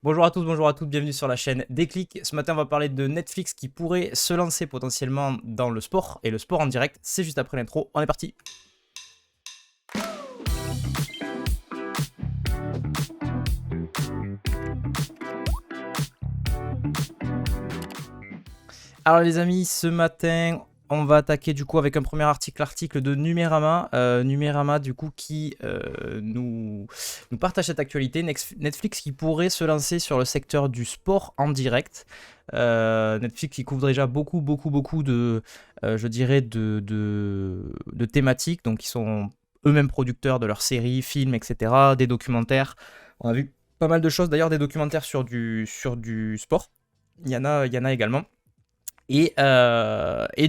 Bonjour à tous, bonjour à toutes, bienvenue sur la chaîne Déclic. Ce matin, on va parler de Netflix qui pourrait se lancer potentiellement dans le sport, et le sport en direct, c'est juste après l'intro. On est parti. Alors les amis, ce matin, on va attaquer du coup avec un premier article, l'article de Numérama. Numérama du coup qui nous partage cette actualité. Netflix qui pourrait se lancer sur le secteur du sport en direct. Netflix qui couvre déjà beaucoup de, je dirais, de thématiques. Donc ils sont eux-mêmes producteurs de leurs séries, films, etc. Des documentaires. On a vu pas mal de choses, d'ailleurs des documentaires sur du sport. Il y en a également. Et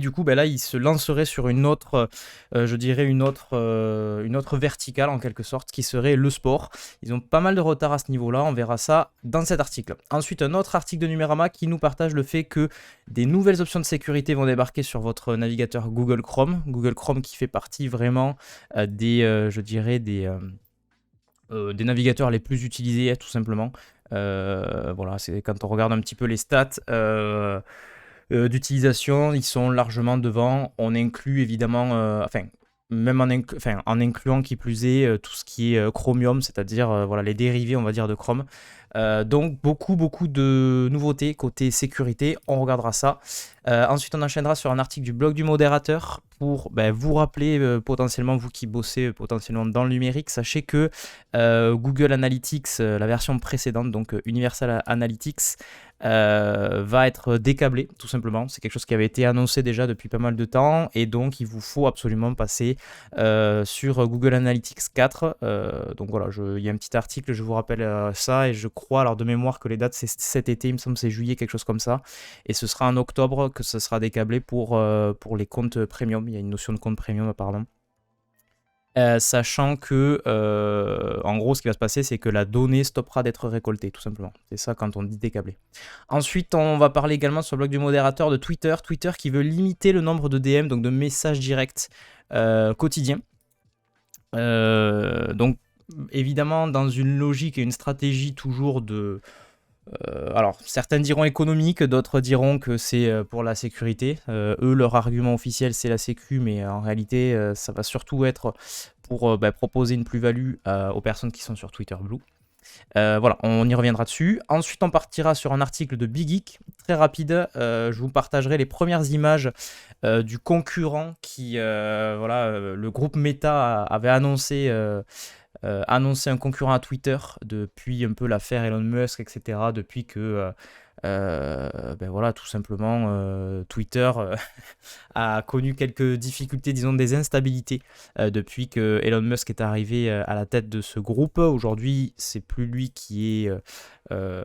du coup, ben là, il se lancerait sur une autre, je dirais une autre verticale en quelque sorte, qui serait le sport. Ils ont pas mal de retard à ce niveau-là, on verra ça dans cet article. Ensuite, un autre article de Numérama qui nous partage le fait que des nouvelles options de sécurité vont débarquer sur votre navigateur Google Chrome. Google Chrome qui fait partie vraiment je dirais des navigateurs les plus utilisés, tout simplement. Voilà, c'est quand on regarde un petit peu les stats. D'utilisation, ils sont largement devant. On inclut évidemment, même en incluant qui plus est tout ce qui est Chromium, c'est-à-dire voilà, les dérivés, on va dire, de Chrome. Donc beaucoup de nouveautés côté sécurité, on regardera ça. Ensuite on enchaînera sur un article du blog du modérateur pour vous rappeler potentiellement, vous qui bossez potentiellement dans le numérique, sachez que Google Analytics, la version précédente, donc Universal Analytics, va être décâblé tout simplement. C'est quelque chose qui avait été annoncé déjà depuis pas mal de temps et donc il vous faut absolument passer sur Google Analytics 4. Donc voilà, il y a un petit article, je vous rappelle ça, et je crois alors de mémoire que les dates c'est cet été, il me semble c'est juillet, quelque chose comme ça, et ce sera en octobre que ce sera décâblé pour les comptes premium. Il y a une notion de compte premium apparemment. Sachant que, en gros, ce qui va se passer, c'est que la donnée stoppera d'être récoltée, tout simplement. C'est ça quand on dit décâblé. Ensuite, on va parler également sur le blog du modérateur de Twitter. Twitter qui veut limiter le nombre de DM, donc de messages directs quotidiens. Donc, évidemment, dans une logique et une stratégie toujours de... alors, certains diront économique, d'autres diront que c'est pour la sécurité. Eux, leur argument officiel, c'est la sécu, mais en réalité, ça va surtout être pour proposer une plus-value aux personnes qui sont sur Twitter Blue. Voilà, on y reviendra dessus. Ensuite, on partira sur un article de Big Geek, très rapide. Je vous partagerai les premières images du concurrent qui, le groupe Meta avait annoncé un concurrent à Twitter depuis un peu l'affaire Elon Musk, etc. Depuis que, voilà, tout simplement, Twitter a connu quelques difficultés, disons des instabilités, depuis que Elon Musk est arrivé à la tête de ce groupe. Aujourd'hui, c'est plus lui qui a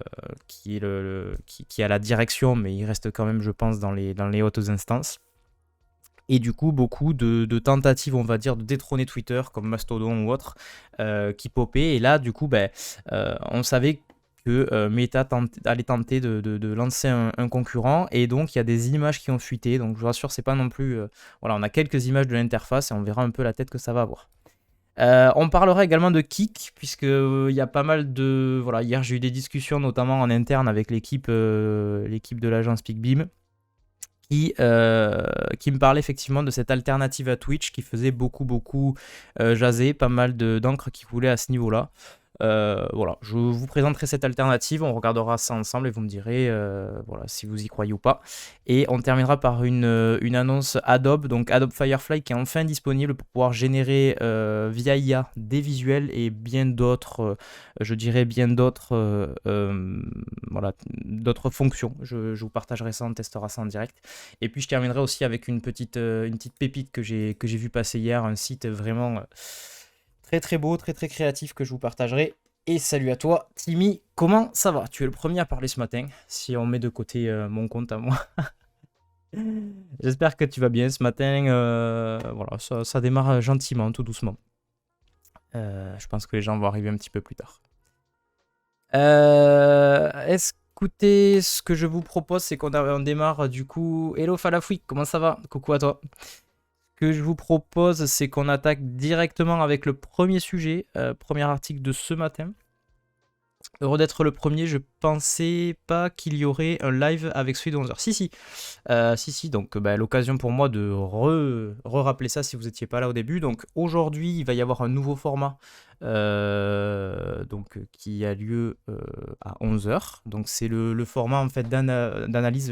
la direction, mais il reste quand même, je pense, dans les hautes instances. Et du coup, beaucoup de tentatives, on va dire, de détrôner Twitter, comme Mastodon ou autre, qui popaient. Et là, du coup, on savait que Meta allait tenter de lancer un concurrent. Et donc, il y a des images qui ont fuité. Donc, je vous rassure, c'est pas non plus... voilà, on a quelques images de l'interface et on verra un peu la tête que ça va avoir. On parlera également de Kik, puisque il y a pas mal de... Voilà, hier, j'ai eu des discussions, notamment en interne, avec l'équipe de l'agence PicBeam, qui me parlait effectivement de cette alternative à Twitch qui faisait beaucoup jaser, pas mal d'encre qui coulait à ce niveau-là. Voilà, je vous présenterai cette alternative, on regardera ça ensemble et vous me direz voilà, si vous y croyez ou pas. Et on terminera par une annonce Adobe, donc Adobe Firefly qui est enfin disponible pour pouvoir générer via IA des visuels et bien d'autres, je dirais bien d'autres, voilà, d'autres fonctions. Je vous partagerai ça, on testera ça en direct. Et puis je terminerai aussi avec une petite pépite que j'ai vu passer hier, un site vraiment très beau, très créatif que je vous partagerai. Et salut à toi, Timmy, comment ça va? Tu es le premier à parler ce matin, si on met de côté mon compte à moi. J'espère que tu vas bien ce matin. Voilà, ça démarre gentiment, tout doucement. Je pense que les gens vont arriver un petit peu plus tard. Écoutez, ce que je vous propose, c'est qu'on démarre du coup. Hello Falafouik, comment ça va? Coucou à toi. Ce que je vous propose, c'est qu'on attaque directement avec le premier sujet, premier article de ce matin. Heureux d'être le premier, je pensais pas qu'il y aurait un live avec celui de 11h. Si, si. Si, donc l'occasion pour moi de rappeler ça si vous n'étiez pas là au début. Donc aujourd'hui, il va y avoir un nouveau format qui a lieu à 11h. Donc c'est le format en fait d'analyse.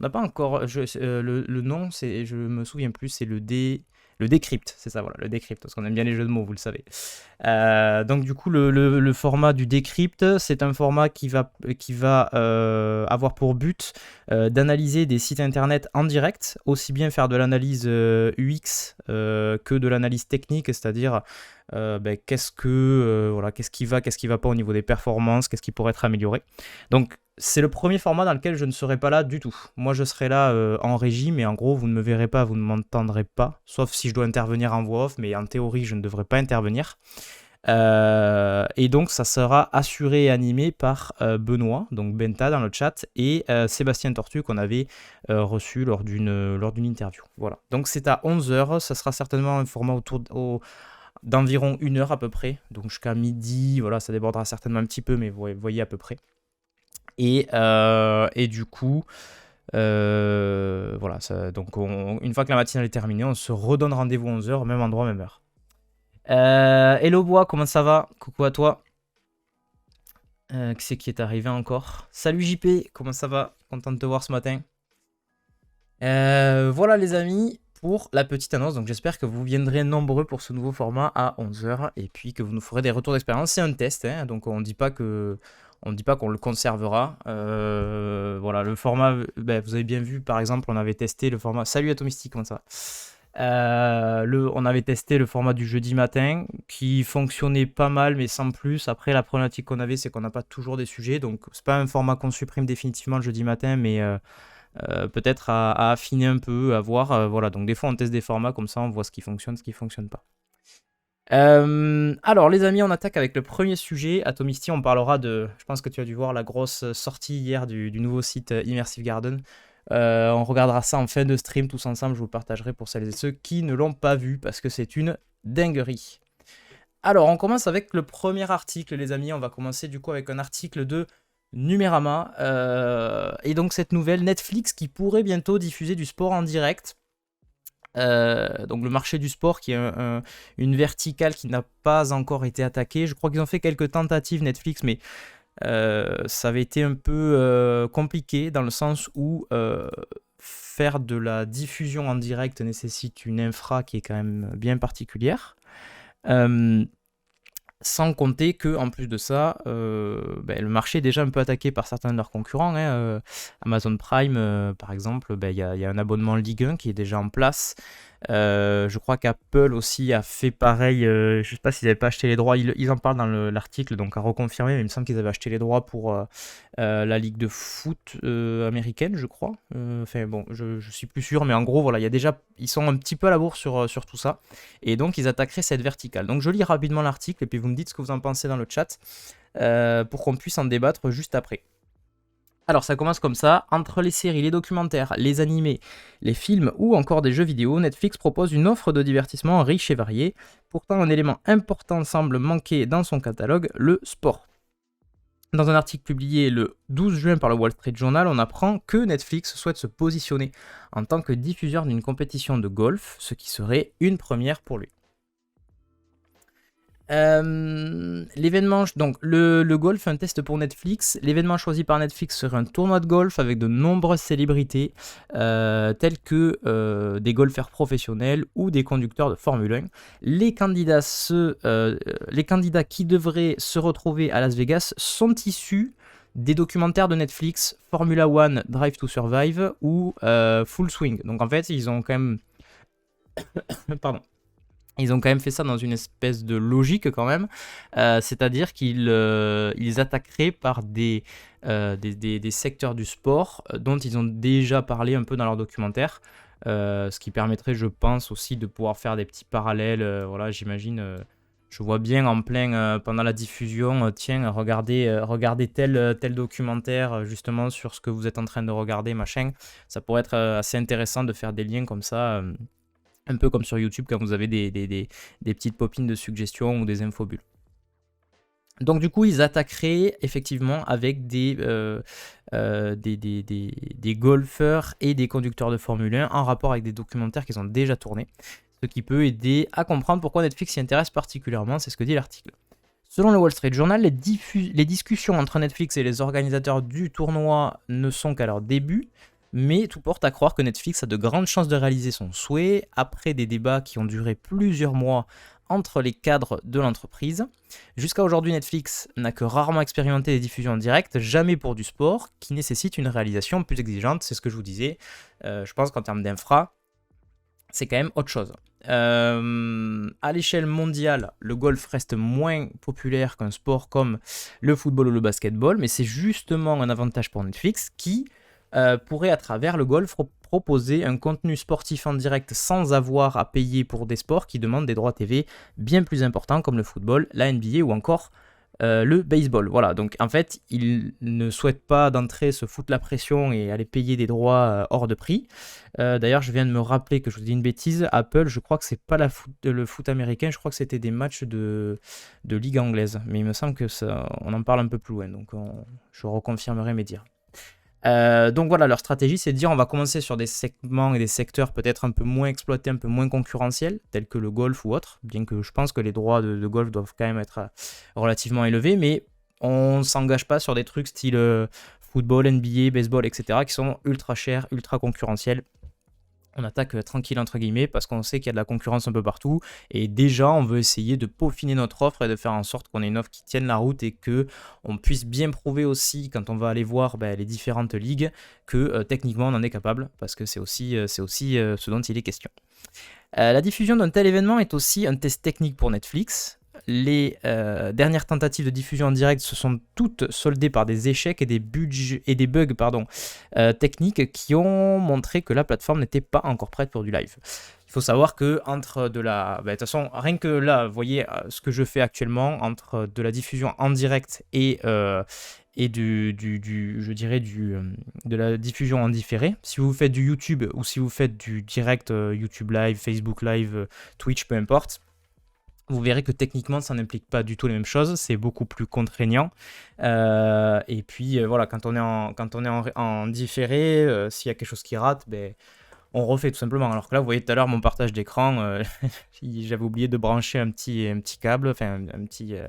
On n'a pas encore le nom, je me souviens plus, c'est le décrypte, c'est ça, voilà, le décrypte, parce qu'on aime bien les jeux de mots, vous le savez. Donc du coup, le format du décrypte, c'est un format qui va avoir pour but d'analyser des sites internet en direct, aussi bien faire de l'analyse UX que de l'analyse technique, c'est-à-dire qu'est-ce qui va pas au niveau des performances, qu'est-ce qui pourrait être amélioré. Donc c'est le premier format dans lequel je ne serai pas là du tout. Moi, je serai là en régie, mais en gros, vous ne me verrez pas, vous ne m'entendrez pas, sauf si je dois intervenir en voix off, mais en théorie, je ne devrais pas intervenir. Et donc, ça sera assuré et animé par Benoît, donc Benta dans le chat, et Sébastien Tortue qu'on avait reçu lors d'une interview. Voilà. Donc, c'est à 11h, ça sera certainement un format d'environ 1 heure à peu près, donc jusqu'à midi, voilà, ça débordera certainement un petit peu, mais vous voyez à peu près. Et du coup, voilà, donc une fois que la matinale est terminée, on se redonne rendez-vous 11h, même endroit, même heure. Hello Bois, comment ça va? Coucou à toi. Qui c'est qui est arrivé encore? Salut JP, comment ça va? Content de te voir ce matin. Voilà les amis, pour la petite annonce. Donc j'espère que vous viendrez nombreux pour ce nouveau format à 11h et puis que vous nous ferez des retours d'expérience. C'est un test, hein, donc on ne dit pas qu'on le conservera. Voilà, le format, vous avez bien vu, par exemple, on avait testé le format. Salut Atomistic, comment ça va? On avait testé le format du jeudi matin qui fonctionnait pas mal, mais sans plus. Après, la problématique qu'on avait, c'est qu'on n'a pas toujours des sujets, donc c'est pas un format qu'on supprime définitivement le jeudi matin, mais peut-être à affiner un peu, à voir. Voilà, donc des fois on teste des formats comme ça, on voit ce qui fonctionne, ce qui fonctionne pas. Alors les amis, on attaque avec le premier sujet. Atomisty, on parlera je pense que tu as dû voir la grosse sortie hier du nouveau site Immersive Garden. On regardera ça en fin de stream tous ensemble, je vous partagerai pour celles et ceux qui ne l'ont pas vu parce que c'est une dinguerie. Alors on commence avec le premier article les amis, on va commencer du coup avec un article de Numérama et donc cette nouvelle Netflix qui pourrait bientôt diffuser du sport en direct. Donc le marché du sport qui est une verticale qui n'a pas encore été attaquée. Je crois qu'ils ont fait quelques tentatives Netflix, mais ça avait été un peu compliqué dans le sens où faire de la diffusion en direct nécessite une infra qui est quand même bien particulière. Sans compter que en plus de ça, le marché est déjà un peu attaqué par certains de leurs concurrents. Hein, Amazon Prime, par exemple, il y a un abonnement Ligue 1 qui est déjà en place. Je crois qu'Apple aussi a fait pareil. Je ne sais pas s'ils n'avaient pas acheté les droits. Ils en parlent dans l'article, donc à reconfirmer. Mais il me semble qu'ils avaient acheté les droits pour la ligue de foot américaine, je crois. Enfin bon, je suis plus sûr, mais en gros, voilà, ils sont un petit peu à la bourre sur tout ça. Et donc, ils attaqueraient cette verticale. Donc, je lis rapidement l'article et puis vous me dites ce que vous en pensez dans le chat pour qu'on puisse en débattre juste après. Alors ça commence comme ça, entre les séries, les documentaires, les animés, les films ou encore des jeux vidéo, Netflix propose une offre de divertissement riche et variée. Pourtant un élément important semble manquer dans son catalogue, le sport. Dans un article publié le 12 juin par le Wall Street Journal, on apprend que Netflix souhaite se positionner en tant que diffuseur d'une compétition de golf, ce qui serait une première pour lui. L'événement, donc le golf, un test pour Netflix. L'événement choisi par Netflix serait un tournoi de golf avec de nombreuses célébrités telles que des golfeurs professionnels ou des conducteurs de Formule 1. Les candidats qui devraient se retrouver à Las Vegas sont issus des documentaires de Netflix Formula One, Drive to Survive ou Full Swing. Donc en fait, ils ont quand même pardon. Ils ont quand même fait ça dans une espèce de logique quand même, c'est-à-dire qu'ils attaqueraient par des secteurs du sport dont ils ont déjà parlé un peu dans leur documentaire, ce qui permettrait, je pense, aussi de pouvoir faire des petits parallèles. Voilà, j'imagine, je vois bien en plein pendant la diffusion, tiens, regardez tel documentaire justement sur ce que vous êtes en train de regarder, machin. Ça pourrait être assez intéressant de faire des liens comme ça. Un peu comme sur YouTube quand vous avez des petites popines de suggestions ou des infobules. Donc du coup, ils attaqueraient effectivement avec des golfeurs et des conducteurs de Formule 1 en rapport avec des documentaires qu'ils ont déjà tournés, ce qui peut aider à comprendre pourquoi Netflix s'y intéresse particulièrement, c'est ce que dit l'article. Selon le Wall Street Journal, les discussions entre Netflix et les organisateurs du tournoi ne sont qu'à leur début, mais tout porte à croire que Netflix a de grandes chances de réaliser son souhait après des débats qui ont duré plusieurs mois entre les cadres de l'entreprise. Jusqu'à aujourd'hui, Netflix n'a que rarement expérimenté des diffusions en direct, jamais pour du sport, qui nécessite une réalisation plus exigeante, c'est ce que je vous disais. Je pense qu'en termes d'infra, c'est quand même autre chose. À l'échelle mondiale, le golf reste moins populaire qu'un sport comme le football ou le basketball, mais c'est justement un avantage pour Netflix qui pourrait à travers le golf proposer un contenu sportif en direct sans avoir à payer pour des sports qui demandent des droits TV bien plus importants comme le football, la NBA ou encore le baseball. Voilà, donc en fait, ils ne souhaitent pas d'entrée se foutre la pression et aller payer des droits hors de prix. D'ailleurs, je viens de me rappeler que je vous dis une bêtise, Apple, je crois que c'est pas le foot américain, je crois que c'était des matchs de ligue anglaise, mais il me semble que ça, on en parle un peu plus loin, donc je reconfirmerai mes dires. Donc voilà, leur stratégie, c'est de dire on va commencer sur des segments et des secteurs peut-être un peu moins exploités, un peu moins concurrentiels, tels que le golf ou autre, bien que je pense que les droits de golf doivent quand même être relativement élevés, mais on s'engage pas sur des trucs style football, NBA, baseball, etc., qui sont ultra chers, ultra concurrentiels. On attaque tranquille entre guillemets parce qu'on sait qu'il y a de la concurrence un peu partout et déjà on veut essayer de peaufiner notre offre et de faire en sorte qu'on ait une offre qui tienne la route et que on puisse bien prouver aussi quand on va aller voir les différentes ligues que techniquement on en est capable parce que c'est aussi ce dont il est question. La diffusion d'un tel événement est aussi un test technique pour Netflix. Les dernières tentatives de diffusion en direct se sont toutes soldées par des échecs et des bugs techniques qui ont montré que la plateforme n'était pas encore prête pour du live. Il faut savoir que entre de la... De toute façon, rien que là, vous voyez ce que je fais actuellement, entre de la diffusion en direct et de la diffusion en différé. Si vous faites du YouTube ou si vous faites du direct YouTube Live, Facebook Live, Twitch, peu importe, vous verrez que techniquement, ça n'implique pas du tout les mêmes choses. C'est beaucoup plus contraignant. Et puis, voilà, quand on est en différé, s'il y a quelque chose qui rate, on refait tout simplement. Alors que là, vous voyez tout à l'heure mon partage d'écran, j'avais oublié de brancher un petit câble, enfin un petit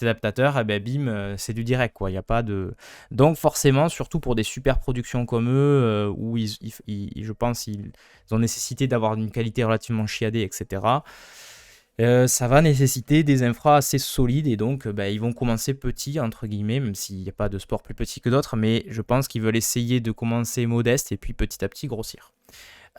adaptateur, et bim, c'est du direct, quoi. Il y a pas de... Donc forcément, surtout pour des super productions comme eux, où je pense ils ont nécessité d'avoir une qualité relativement chiadée, etc. Ça va nécessiter des infras assez solides et donc ils vont commencer petits entre guillemets, même s'il n'y a pas de sport plus petit que d'autres, mais je pense qu'ils veulent essayer de commencer modeste et puis petit à petit grossir.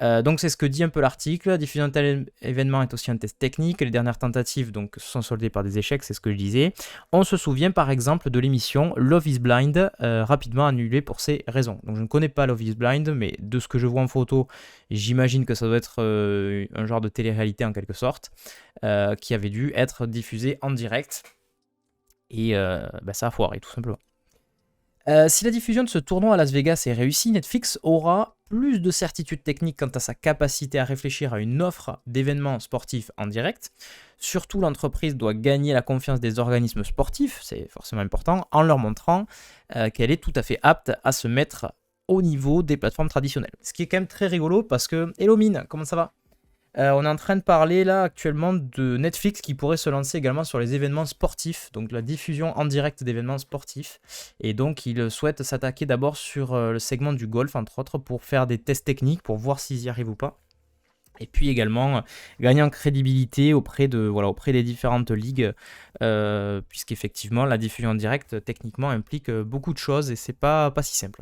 Donc c'est ce que dit un peu l'article. La diffusion d'un tel événement est aussi un test technique. Les dernières tentatives donc, sont soldées par des échecs, c'est ce que je disais. On se souvient par exemple de l'émission Love is Blind, rapidement annulée pour ces raisons. Donc je ne connais pas Love is Blind, mais de ce que je vois en photo, j'imagine que ça doit être un genre de télé-réalité en quelque sorte, qui avait dû être diffusé en direct. Et ça a foiré tout simplement. Si la diffusion de ce tournoi à Las Vegas est réussie, Netflix aura plus de certitude technique quant à sa capacité à réfléchir à une offre d'événements sportifs en direct. Surtout, l'entreprise doit gagner la confiance des organismes sportifs, c'est forcément important, en leur montrant qu'elle est tout à fait apte à se mettre au niveau des plateformes traditionnelles. Ce qui est quand même très rigolo parce que... Hello Mine, comment ça va ? On est en train de parler là actuellement de Netflix qui pourrait se lancer également sur les événements sportifs, donc la diffusion en direct d'événements sportifs. Et donc ils souhaitent s'attaquer d'abord sur le segment du golf, entre autres, pour faire des tests techniques, pour voir s'ils y arrivent ou pas. Et puis également gagner en crédibilité auprès des différentes ligues, puisqu'effectivement la diffusion en direct techniquement implique beaucoup de choses et c'est pas si simple.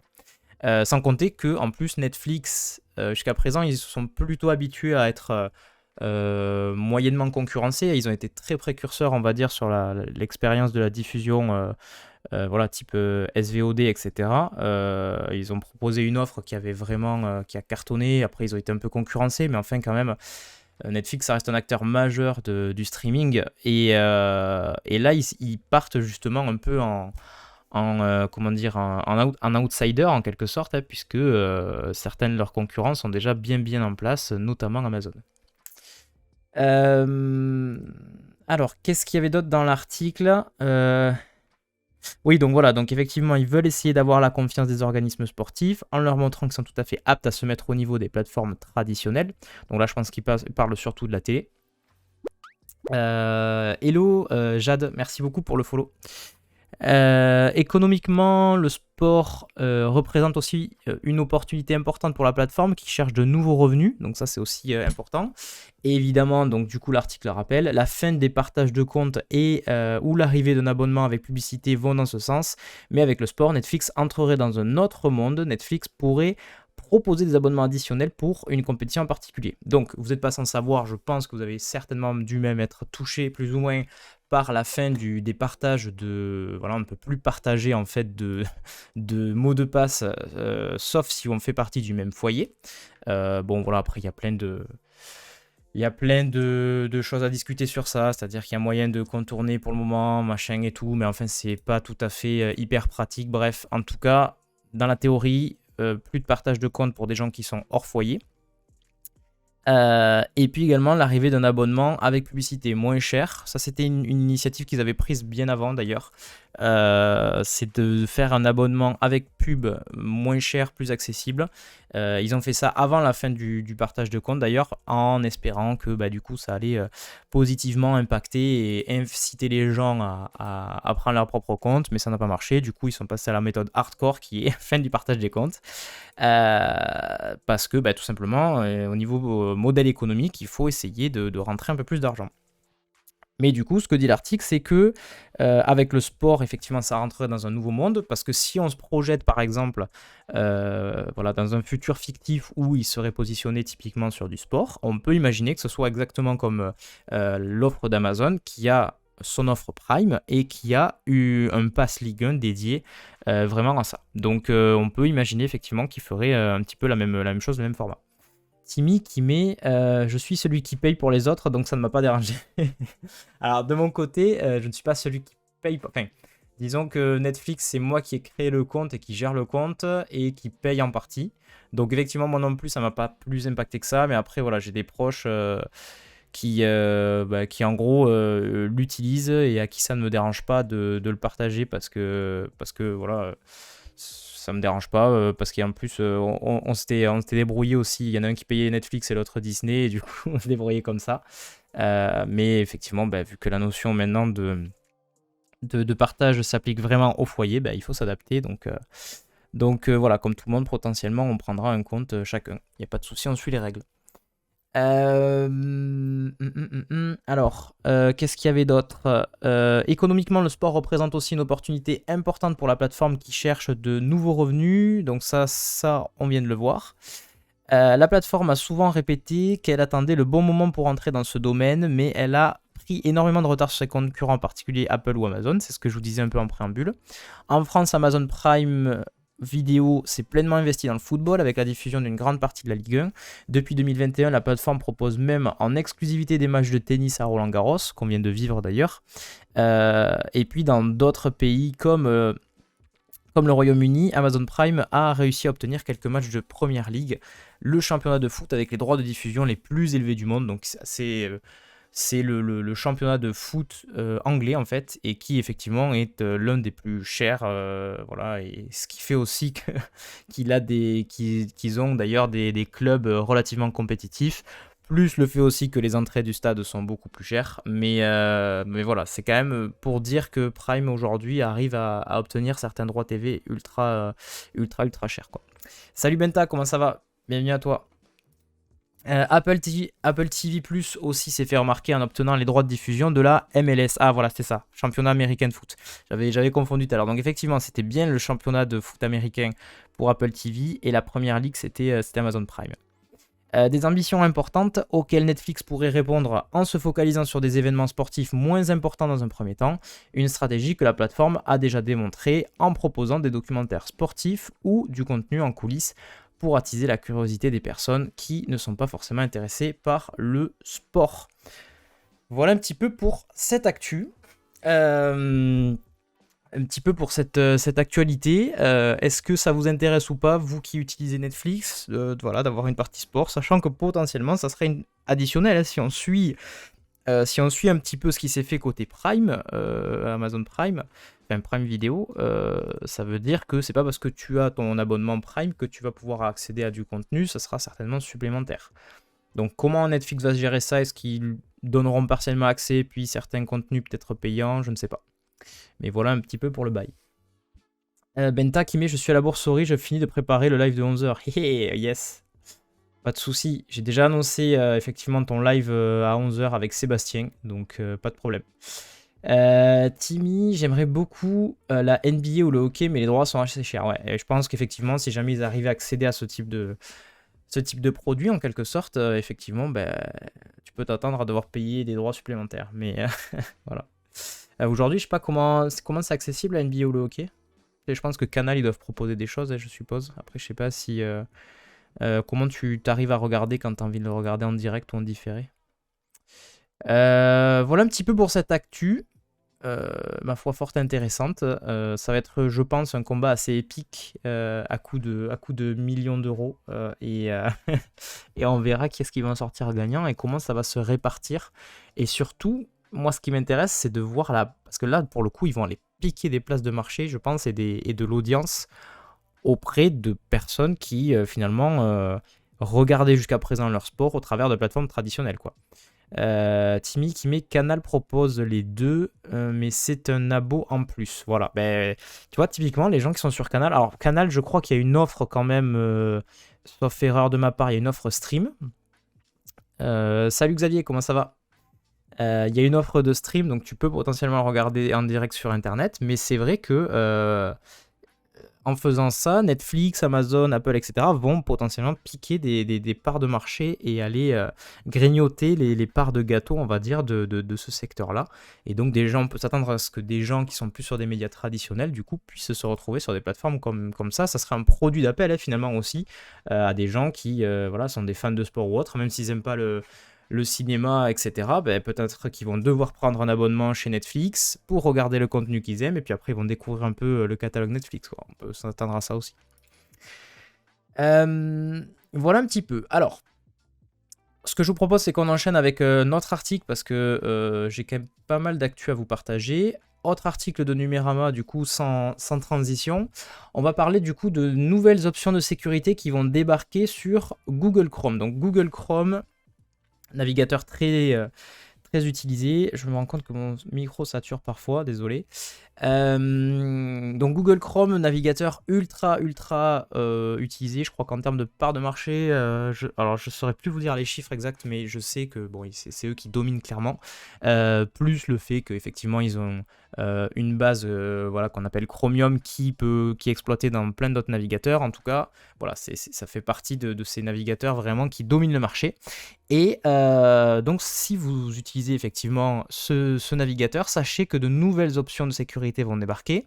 Sans compter que en plus Netflix, jusqu'à présent, ils se sont plutôt habitués à être moyennement concurrencés. Ils ont été très précurseurs, on va dire, sur l'expérience de la diffusion, type SVOD, etc. Ils ont proposé une offre qui avait vraiment qui a cartonné. Après, ils ont été un peu concurrencés, mais enfin, quand même, Netflix, ça reste un acteur majeur du streaming. Et là, ils partent justement un peu en outsider en quelque sorte, puisque certaines de leurs concurrents sont déjà bien en place, notamment Amazon. Alors, qu'est-ce qu'il y avait d'autre dans l'article? Oui, donc voilà, donc effectivement, ils veulent essayer d'avoir la confiance des organismes sportifs en leur montrant qu'ils sont tout à fait aptes à se mettre au niveau des plateformes traditionnelles. Donc là, je pense qu'ils parlent surtout de la télé. Hello, Jade, merci beaucoup pour le follow. Économiquement, le sport représente aussi une opportunité importante pour la plateforme qui cherche de nouveaux revenus, donc ça c'est aussi important. Et évidemment, donc du coup l'article rappelle, la fin des partages de comptes et ou l'arrivée d'un abonnement avec publicité vont dans ce sens, mais avec le sport, Netflix entrerait dans un autre monde. Netflix pourrait proposer des abonnements additionnels pour une compétition en particulier. Donc vous n'êtes pas sans savoir, je pense que vous avez certainement dû même être touché plus ou moins par la fin des partages de... Voilà, on ne peut plus partager en fait de mots de passe, sauf si on fait partie du même foyer. Bon voilà, après il y a plein de... Il y a plein de choses à discuter sur ça, c'est-à-dire qu'il y a moyen de contourner pour le moment, machin et tout, mais enfin c'est pas tout à fait hyper pratique. Bref, en tout cas, dans la théorie, plus de partage de compte pour des gens qui sont hors foyer. Et puis également l'arrivée d'un abonnement avec publicité moins cher. Ça, c'était une initiative qu'ils avaient prise bien avant d'ailleurs. C'est de faire un abonnement avec pub moins cher, plus accessible. Ils ont fait ça avant la fin du partage de compte d'ailleurs, en espérant que bah, du coup ça allait positivement impacter et inciter les gens à prendre leur propre compte, mais ça n'a pas marché. Du coup, ils sont passés à la méthode hardcore qui est fin du partage des comptes. Parce que bah, tout simplement, au niveau modèle économique, il faut essayer de rentrer un peu plus d'argent. Mais du coup, ce que dit l'article, c'est que avec le sport, effectivement, ça rentrerait dans un nouveau monde. Parce que si on se projette, par exemple, voilà, dans un futur fictif où il serait positionné typiquement sur du sport, on peut imaginer que ce soit exactement comme l'offre d'Amazon qui a son offre Prime et qui a eu un Pass Ligue 1 dédié vraiment à ça. Donc on peut imaginer effectivement qu'il ferait un petit peu la même chose, le même format. Timmy qui met je suis celui qui paye pour les autres, donc ça ne m'a pas dérangé. Alors de mon côté, je ne suis pas celui qui paye. Enfin, disons que Netflix, c'est moi qui ai créé le compte et qui gère le compte et qui paye en partie. Donc effectivement, moi non plus, ça m'a pas plus impacté que ça. Mais après, voilà, j'ai des proches qui en gros l'utilisent et à qui ça ne me dérange pas de le partager parce que voilà ça me dérange pas parce qu'en plus on s'était débrouillé aussi, il y en a un qui payait Netflix et l'autre Disney et du coup on se débrouillait comme ça. Mais effectivement bah, vu que la notion maintenant de partage s'applique vraiment au foyer, bah, il faut s'adapter donc voilà, comme tout le monde potentiellement on prendra un compte chacun, il n'y a pas de souci, on suit les règles. Alors, qu'est-ce qu'il y avait d'autre? Économiquement, le sport représente aussi une opportunité importante pour la plateforme qui cherche de nouveaux revenus. Donc ça, on vient de le voir. La plateforme a souvent répété qu'elle attendait le bon moment pour entrer dans ce domaine, mais elle a pris énormément de retard sur ses concurrents, en particulier Apple ou Amazon. C'est ce que je vous disais un peu en préambule. En France, Amazon Prime Vidéo s'est pleinement investi dans le football avec la diffusion d'une grande partie de la Ligue 1. Depuis 2021, la plateforme propose même en exclusivité des matchs de tennis à Roland-Garros, qu'on vient de vivre d'ailleurs. Et puis dans d'autres pays comme le Royaume-Uni, Amazon Prime a réussi à obtenir quelques matchs de Premier League, le championnat de foot avec les droits de diffusion les plus élevés du monde. Donc c'est le championnat de foot anglais en fait et qui effectivement est l'un des plus chers voilà, et ce qui fait aussi qu'ils ont d'ailleurs des clubs relativement compétitifs, plus le fait aussi que les entrées du stade sont beaucoup plus chères, mais voilà, c'est quand même pour dire que Prime aujourd'hui arrive à obtenir certains droits TV ultra chers quoi. Salut Benta, comment ça va? Bienvenue à toi. Apple TV Plus aussi s'est fait remarquer en obtenant les droits de diffusion de la MLS. Ah voilà, c'était ça, championnat américain de foot. J'avais confondu tout à l'heure. Donc effectivement, c'était bien le championnat de foot américain pour Apple TV et la première ligue, c'était Amazon Prime. Des ambitions importantes auxquelles Netflix pourrait répondre en se focalisant sur des événements sportifs moins importants dans un premier temps, une stratégie que la plateforme a déjà démontrée en proposant des documentaires sportifs ou du contenu en coulisses pour attiser la curiosité des personnes qui ne sont pas forcément intéressées par le sport. Voilà un petit peu pour cette actu. Un petit peu pour cette actualité. Est-ce que ça vous intéresse ou pas, vous qui utilisez Netflix, voilà, d'avoir une partie sport, sachant que potentiellement ça serait additionnel si on suit Si on suit un petit peu ce qui s'est fait côté Prime, Amazon Prime, enfin Prime Video, ça veut dire que c'est pas parce que tu as ton abonnement Prime que tu vas pouvoir accéder à du contenu, ça sera certainement supplémentaire. Donc comment Netflix va gérer ça? Est-ce qu'ils donneront partiellement accès, puis certains contenus peut-être payants? Je ne sais pas. Mais voilà un petit peu pour le bail. Benta qui met je suis à la bourserie, je finis de préparer le live de 11h. Yes. Pas de souci. J'ai déjà annoncé effectivement ton live à 11h avec Sébastien, donc pas de problème. Timmy, j'aimerais beaucoup la NBA ou le hockey, mais les droits sont assez chers. Ouais, et je pense qu'effectivement, si jamais ils arrivent à accéder à ce type de produit, en quelque sorte, effectivement, ben, tu peux t'attendre à devoir payer des droits supplémentaires. Mais voilà. Aujourd'hui, je sais pas comment c'est accessible la NBA ou le hockey. Et je pense que Canal, ils doivent proposer des choses, je suppose. Après, je sais pas si... comment tu t'arrives à regarder quand tu as envie de le regarder en direct ou en différé. Voilà un petit peu pour cette actu. Ma foi forte et intéressante. Ça va être, je pense, un combat assez épique à coup de millions d'euros. Et on verra qui est-ce qui va en sortir gagnant et comment ça va se répartir. Et surtout, moi, ce qui m'intéresse, c'est de voir là. Parce que là, pour le coup, ils vont aller piquer des places de marché, je pense, et de l'audience auprès de personnes qui, finalement, regardaient jusqu'à présent leur sport au travers de plateformes traditionnelles, quoi. Timmy qui met Canal propose les deux, mais c'est un abo en plus. Voilà. Ben, tu vois, typiquement, les gens qui sont sur Canal. Alors, Canal, je crois qu'il y a une offre quand même, sauf erreur de ma part, il y a une offre stream. Salut Xavier, comment ça va? Il y a une offre de stream, donc tu peux potentiellement regarder en direct sur Internet, mais c'est vrai que en faisant ça, Netflix, Amazon, Apple, etc. vont potentiellement piquer des parts de marché et aller grignoter les parts de gâteau, on va dire, de ce secteur-là. Et donc, on peut s'attendre à ce que des gens qui sont plus sur des médias traditionnels, du coup, puissent se retrouver sur des plateformes comme ça. Ça serait un produit d'appel, finalement, aussi, à des gens qui voilà, sont des fans de sport ou autre, même s'ils n'aiment pas le cinéma, etc., ben, peut-être qu'ils vont devoir prendre un abonnement chez Netflix pour regarder le contenu qu'ils aiment, et puis après ils vont découvrir un peu le catalogue Netflix, quoi. On peut s'attendre à ça aussi. Voilà un petit peu. Alors, ce que je vous propose, c'est qu'on enchaîne avec notre article, parce que j'ai quand même pas mal d'actu à vous partager. Autre article de Numérama, du coup, sans transition. On va parler du coup de nouvelles options de sécurité qui vont débarquer sur Google Chrome. Donc Google Chrome, navigateur très utilisé. Je me rends compte que mon micro sature parfois, désolé. Donc Google Chrome, navigateur ultra utilisé. Je crois qu'en termes de part de marché, alors je ne saurais plus vous dire les chiffres exacts, mais je sais que bon, c'est eux qui dominent clairement. Plus le fait qu'effectivement ils ont une base voilà, qu'on appelle Chromium qui est exploitée dans plein d'autres navigateurs. En tout cas, voilà, ça fait partie de ces navigateurs vraiment qui dominent le marché. Et donc si vous utilisez effectivement ce navigateur, sachez que de nouvelles options de sécurité vont débarquer.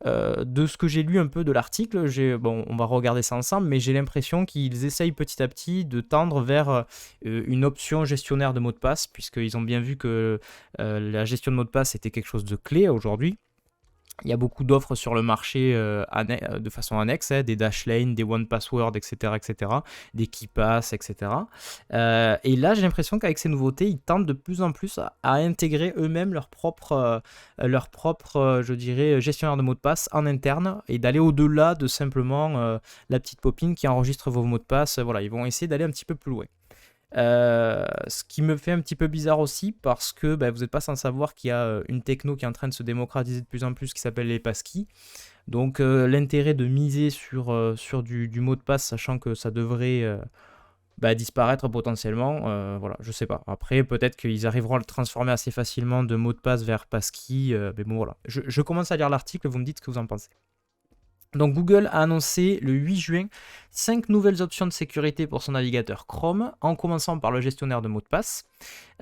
De ce que j'ai lu un peu de l'article, bon, on va regarder ça ensemble, mais j'ai l'impression qu'ils essayent petit à petit de tendre vers une option gestionnaire de mots de passe, puisqu'ils ont bien vu que la gestion de mots de passe était quelque chose de clé aujourd'hui. Il y a beaucoup d'offres sur le marché de façon annexe, des Dashlane, des OnePassword, etc., des KeePass, etc. Et là, j'ai l'impression qu'avec ces nouveautés, ils tentent de plus en plus à intégrer eux-mêmes leur propre, je dirais, gestionnaire de mots de passe en interne et d'aller au-delà de simplement la petite popine qui enregistre vos mots de passe. Voilà, ils vont essayer d'aller un petit peu plus loin. Ce qui me fait un petit peu bizarre aussi parce que vous n'êtes pas sans savoir qu'il y a une techno qui est en train de se démocratiser de plus en plus qui s'appelle les passkeys. Donc l'intérêt de miser sur du mot de passe, sachant que ça devrait disparaître potentiellement, voilà, je sais pas. Après peut-être qu'ils arriveront à le transformer assez facilement de mot de passe vers passkey, mais bon voilà. Je commence à lire l'article, vous me dites ce que vous en pensez. Donc Google a annoncé le 8 juin 5 nouvelles options de sécurité pour son navigateur Chrome, en commençant par le gestionnaire de mots de passe.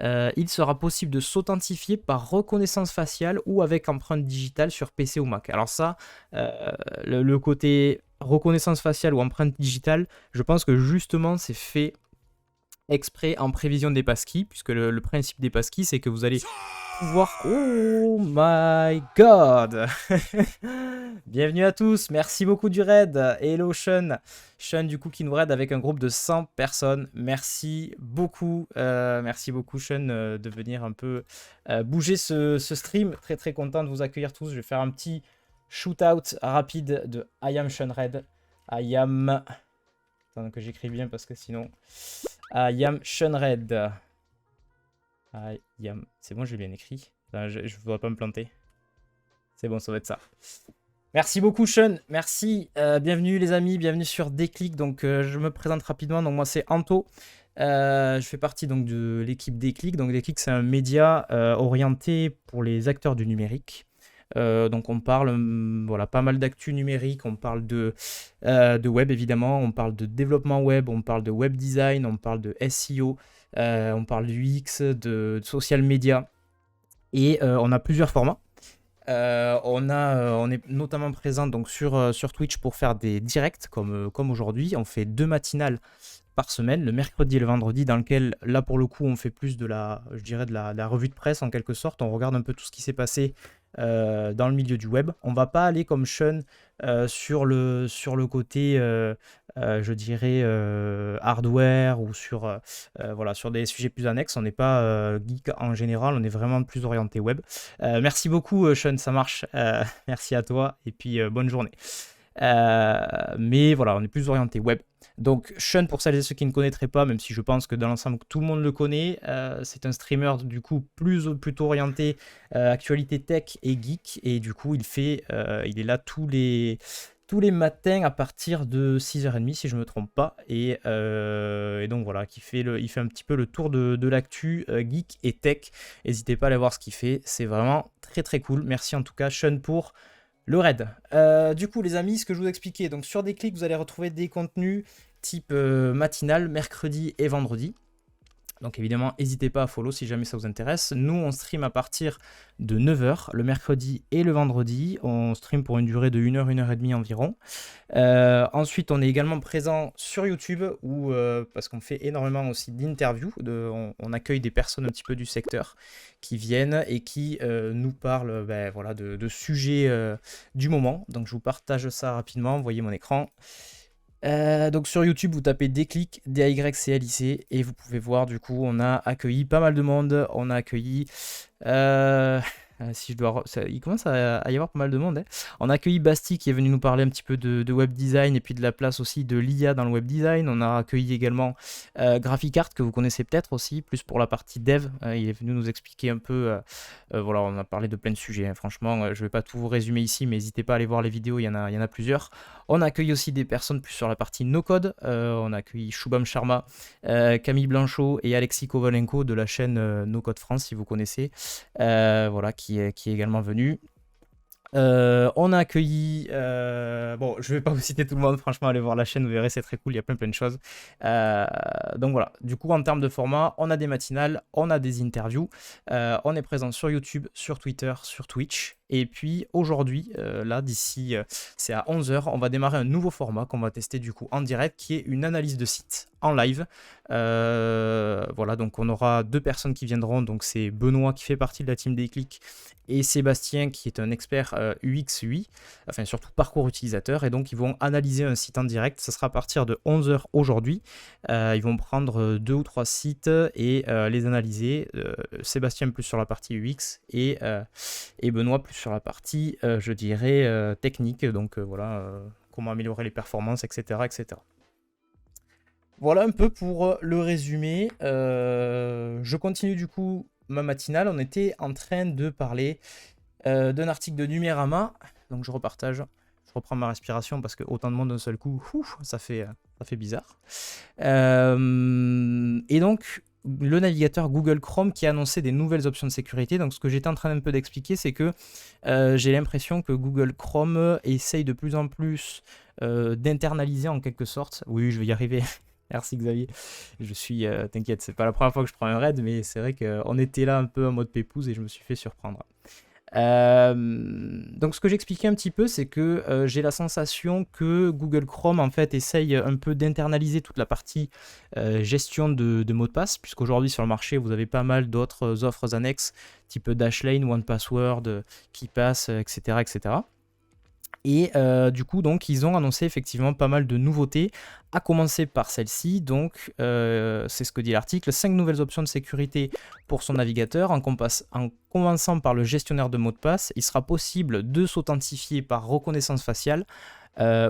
Il sera possible de s'authentifier par reconnaissance faciale ou avec empreinte digitale sur PC ou Mac. Alors ça, le côté reconnaissance faciale ou empreinte digitale, je pense que justement c'est fait exprès en prévision des passkeys, puisque le principe des passkeys, c'est que vous allez pouvoir... Oh my god. Bienvenue à tous, merci beaucoup du raid. Hello Sean. Sean du coup qui nous raid avec un groupe de 100 personnes. Merci beaucoup Sean de venir un peu bouger ce stream. Très très content de vous accueillir tous. Je vais faire un petit shootout rapide de I am Sean Red. I am... Attends que j'écris bien parce que sinon... I am Sean Red. C'est bon, j'ai bien écrit. Enfin, je ne voudrais pas me planter. C'est bon, ça va être ça. Merci beaucoup, Sean. Merci. Bienvenue, les amis. Bienvenue sur Déclic. Donc, je me présente rapidement. Donc, moi, c'est Anto. Je fais partie donc, de l'équipe Déclic. Donc, Déclic, c'est un média orienté pour les acteurs du numérique. Donc, on parle voilà, pas mal d'actu numérique. On parle de web, évidemment. On parle de développement web. On parle de web design. On parle de SEO. On parle du UX, de social media. Et on a plusieurs formats. On est notamment présent donc, sur Twitch pour faire des directs comme aujourd'hui. On fait 2 matinales par semaine, le mercredi et le vendredi, dans lequel, là pour le coup, on fait plus de la revue de presse en quelque sorte. On regarde un peu tout ce qui s'est passé dans le milieu du web. On va pas aller comme Sean sur le côté, je dirais, hardware ou voilà, sur des sujets plus annexes. On n'est pas geek en général, on est vraiment plus orienté web. Merci beaucoup, Sean, ça marche. Merci à toi et puis bonne journée. Mais voilà, on est plus orienté web. Donc Sean, pour celles et ceux qui ne connaîtraient pas, même si je pense que dans l'ensemble tout le monde le connaît, c'est un streamer du coup plutôt orienté actualité tech et geek, et du coup il est là tous les matins à partir de 6h30 si je ne me trompe pas, et donc voilà, il fait un petit peu le tour de l'actu geek et tech. N'hésitez pas à aller voir ce qu'il fait, c'est vraiment très très cool. Merci en tout cas Sean pour le raid. Du coup, les amis, ce que je vous expliquais, donc sur Déclic, vous allez retrouver des contenus type matinal, mercredi et vendredi. Donc évidemment, n'hésitez pas à follow si jamais ça vous intéresse. Nous, on stream à partir de 9h, le mercredi et le vendredi. On stream pour une durée de 1h, 1h30 environ. Ensuite, on est également présent sur YouTube, parce qu'on fait énormément aussi d'interviews. On accueille des personnes un petit peu du secteur qui viennent et qui nous parlent voilà, de sujets du moment. Donc je vous partage ça rapidement, vous voyez mon écran. Donc sur YouTube, vous tapez Déclic, DAYCLIC, et vous pouvez voir, du coup, on a accueilli pas mal de monde. On a accueilli... si je dois... il commence à y avoir pas mal de monde. Hein. On a accueilli Basti qui est venu nous parler un petit peu de web design et puis de la place aussi de l'IA dans le web design. On a accueilli également Graphicart, que vous connaissez peut-être aussi, plus pour la partie dev. Il est venu nous expliquer un peu... voilà, on a parlé de plein de sujets. Hein. Franchement, je vais pas tout vous résumer ici, mais n'hésitez pas à aller voir les vidéos, il y en a plusieurs. On a accueilli aussi des personnes plus sur la partie no-code. On a accueilli Shubham Sharma, Camille Blanchot et Alexis Kovalenko de la chaîne No Code France, si vous connaissez. Voilà, qui est également venu. On a accueilli... bon, je vais pas vous citer tout le monde, franchement, allez voir la chaîne, vous verrez, c'est très cool, il y a plein de choses. Donc voilà, du coup, en termes de format, on a des matinales, on a des interviews. On est présent sur YouTube, sur Twitter, sur Twitch. Et puis aujourd'hui, là, d'ici, c'est à 11h, on va démarrer un nouveau format qu'on va tester du coup en direct, qui est une analyse de site en live. Voilà, donc on aura 2 personnes qui viendront. Donc c'est Benoît qui fait partie de la team Déclic et Sébastien qui est un expert UX UI, enfin surtout parcours utilisateur, et donc ils vont analyser un site en direct. Ça sera à partir de 11h aujourd'hui. Ils vont prendre 2 ou 3 sites et les analyser. Sébastien plus sur la partie UX et Benoît plus sur la partie, je dirais, technique. Donc voilà, comment améliorer les performances, etc., etc. Voilà un peu pour le résumé. Je continue du coup ma matinale. On était en train de parler d'un article de Numérama. Donc je repartage. Je reprends ma respiration parce que autant de monde d'un seul coup, ça fait bizarre. Et donc le navigateur Google Chrome qui a annoncé des nouvelles options de sécurité. Donc ce que j'étais en train un peu d'expliquer, c'est que j'ai l'impression que Google Chrome essaye de plus en plus d'internaliser en quelque sorte. Oui, je vais y arriver. Merci Xavier. Je suis, t'inquiète, c'est pas la première fois que je prends un raid, mais c'est vrai qu'on était là un peu en mode pépouze et je me suis fait surprendre. Donc ce que j'expliquais un petit peu, c'est que j'ai la sensation que Google Chrome en fait essaye un peu d'internaliser toute la partie gestion de mots de passe, puisqu'aujourd'hui sur le marché vous avez pas mal d'autres offres annexes, type Dashlane, 1Password, KeePass, etc., etc. Et du coup, donc, ils ont annoncé effectivement pas mal de nouveautés, à commencer par celle-ci. Donc, c'est ce que dit l'article, 5 nouvelles options de sécurité pour son navigateur. En commençant par le gestionnaire de mots de passe, il sera possible de s'authentifier par reconnaissance faciale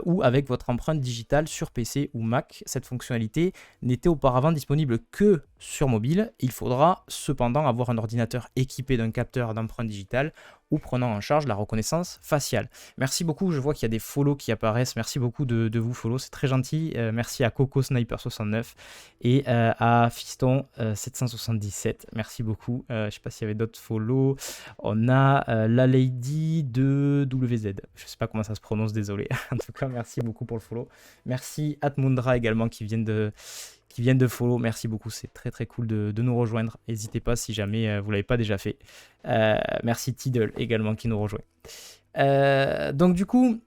ou avec votre empreinte digitale sur PC ou Mac. Cette fonctionnalité n'était auparavant disponible que sur mobile. Il faudra cependant avoir un ordinateur équipé d'un capteur d'empreinte digitale ou prenant en charge la reconnaissance faciale. Merci beaucoup, je vois qu'il y a des follow qui apparaissent. Merci beaucoup de vous follow, c'est très gentil. Merci à Coco Sniper 69 et à Fiston 777. Merci beaucoup. Je ne sais pas s'il y avait d'autres follow. On a la Lady de WZ. Je ne sais pas comment ça se prononce, désolé. En tout cas, merci beaucoup pour le follow. Merci Atmundra également qui viennent de follow. Merci beaucoup, c'est très très cool de nous rejoindre. N'hésitez pas si jamais vous ne l'avez pas déjà fait. Merci Tidal également qui nous rejoint. Donc du coup,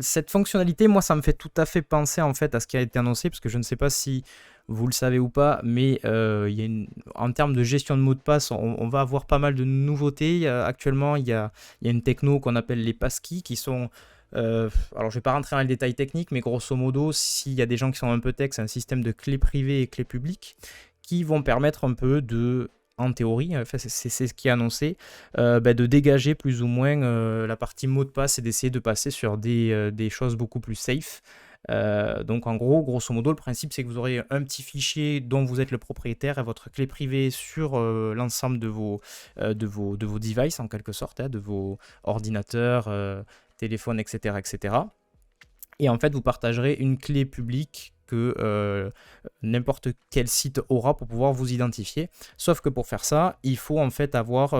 cette fonctionnalité, moi ça me fait tout à fait penser en fait à ce qui a été annoncé, parce que je ne sais pas si vous le savez ou pas, mais en termes de gestion de mots de passe, on va avoir pas mal de nouveautés. Actuellement, il y a une techno qu'on appelle les passkeys qui sont... alors je ne vais pas rentrer dans les détails techniques, mais grosso modo, s'il y a des gens qui sont un peu tech, c'est un système de clés privées et clés publiques qui vont permettre un peu de, en théorie, enfin, c'est ce qui est annoncé, de dégager plus ou moins la partie mot de passe et d'essayer de passer sur des choses beaucoup plus safe. Donc en gros, grosso modo, le principe c'est que vous aurez un petit fichier dont vous êtes le propriétaire et votre clé privée sur l'ensemble de vos devices en quelque sorte, de vos ordinateurs, téléphones, etc., etc. Et en fait, vous partagerez une clé publique que n'importe quel site aura pour pouvoir vous identifier. Sauf que pour faire ça, il faut en fait avoir...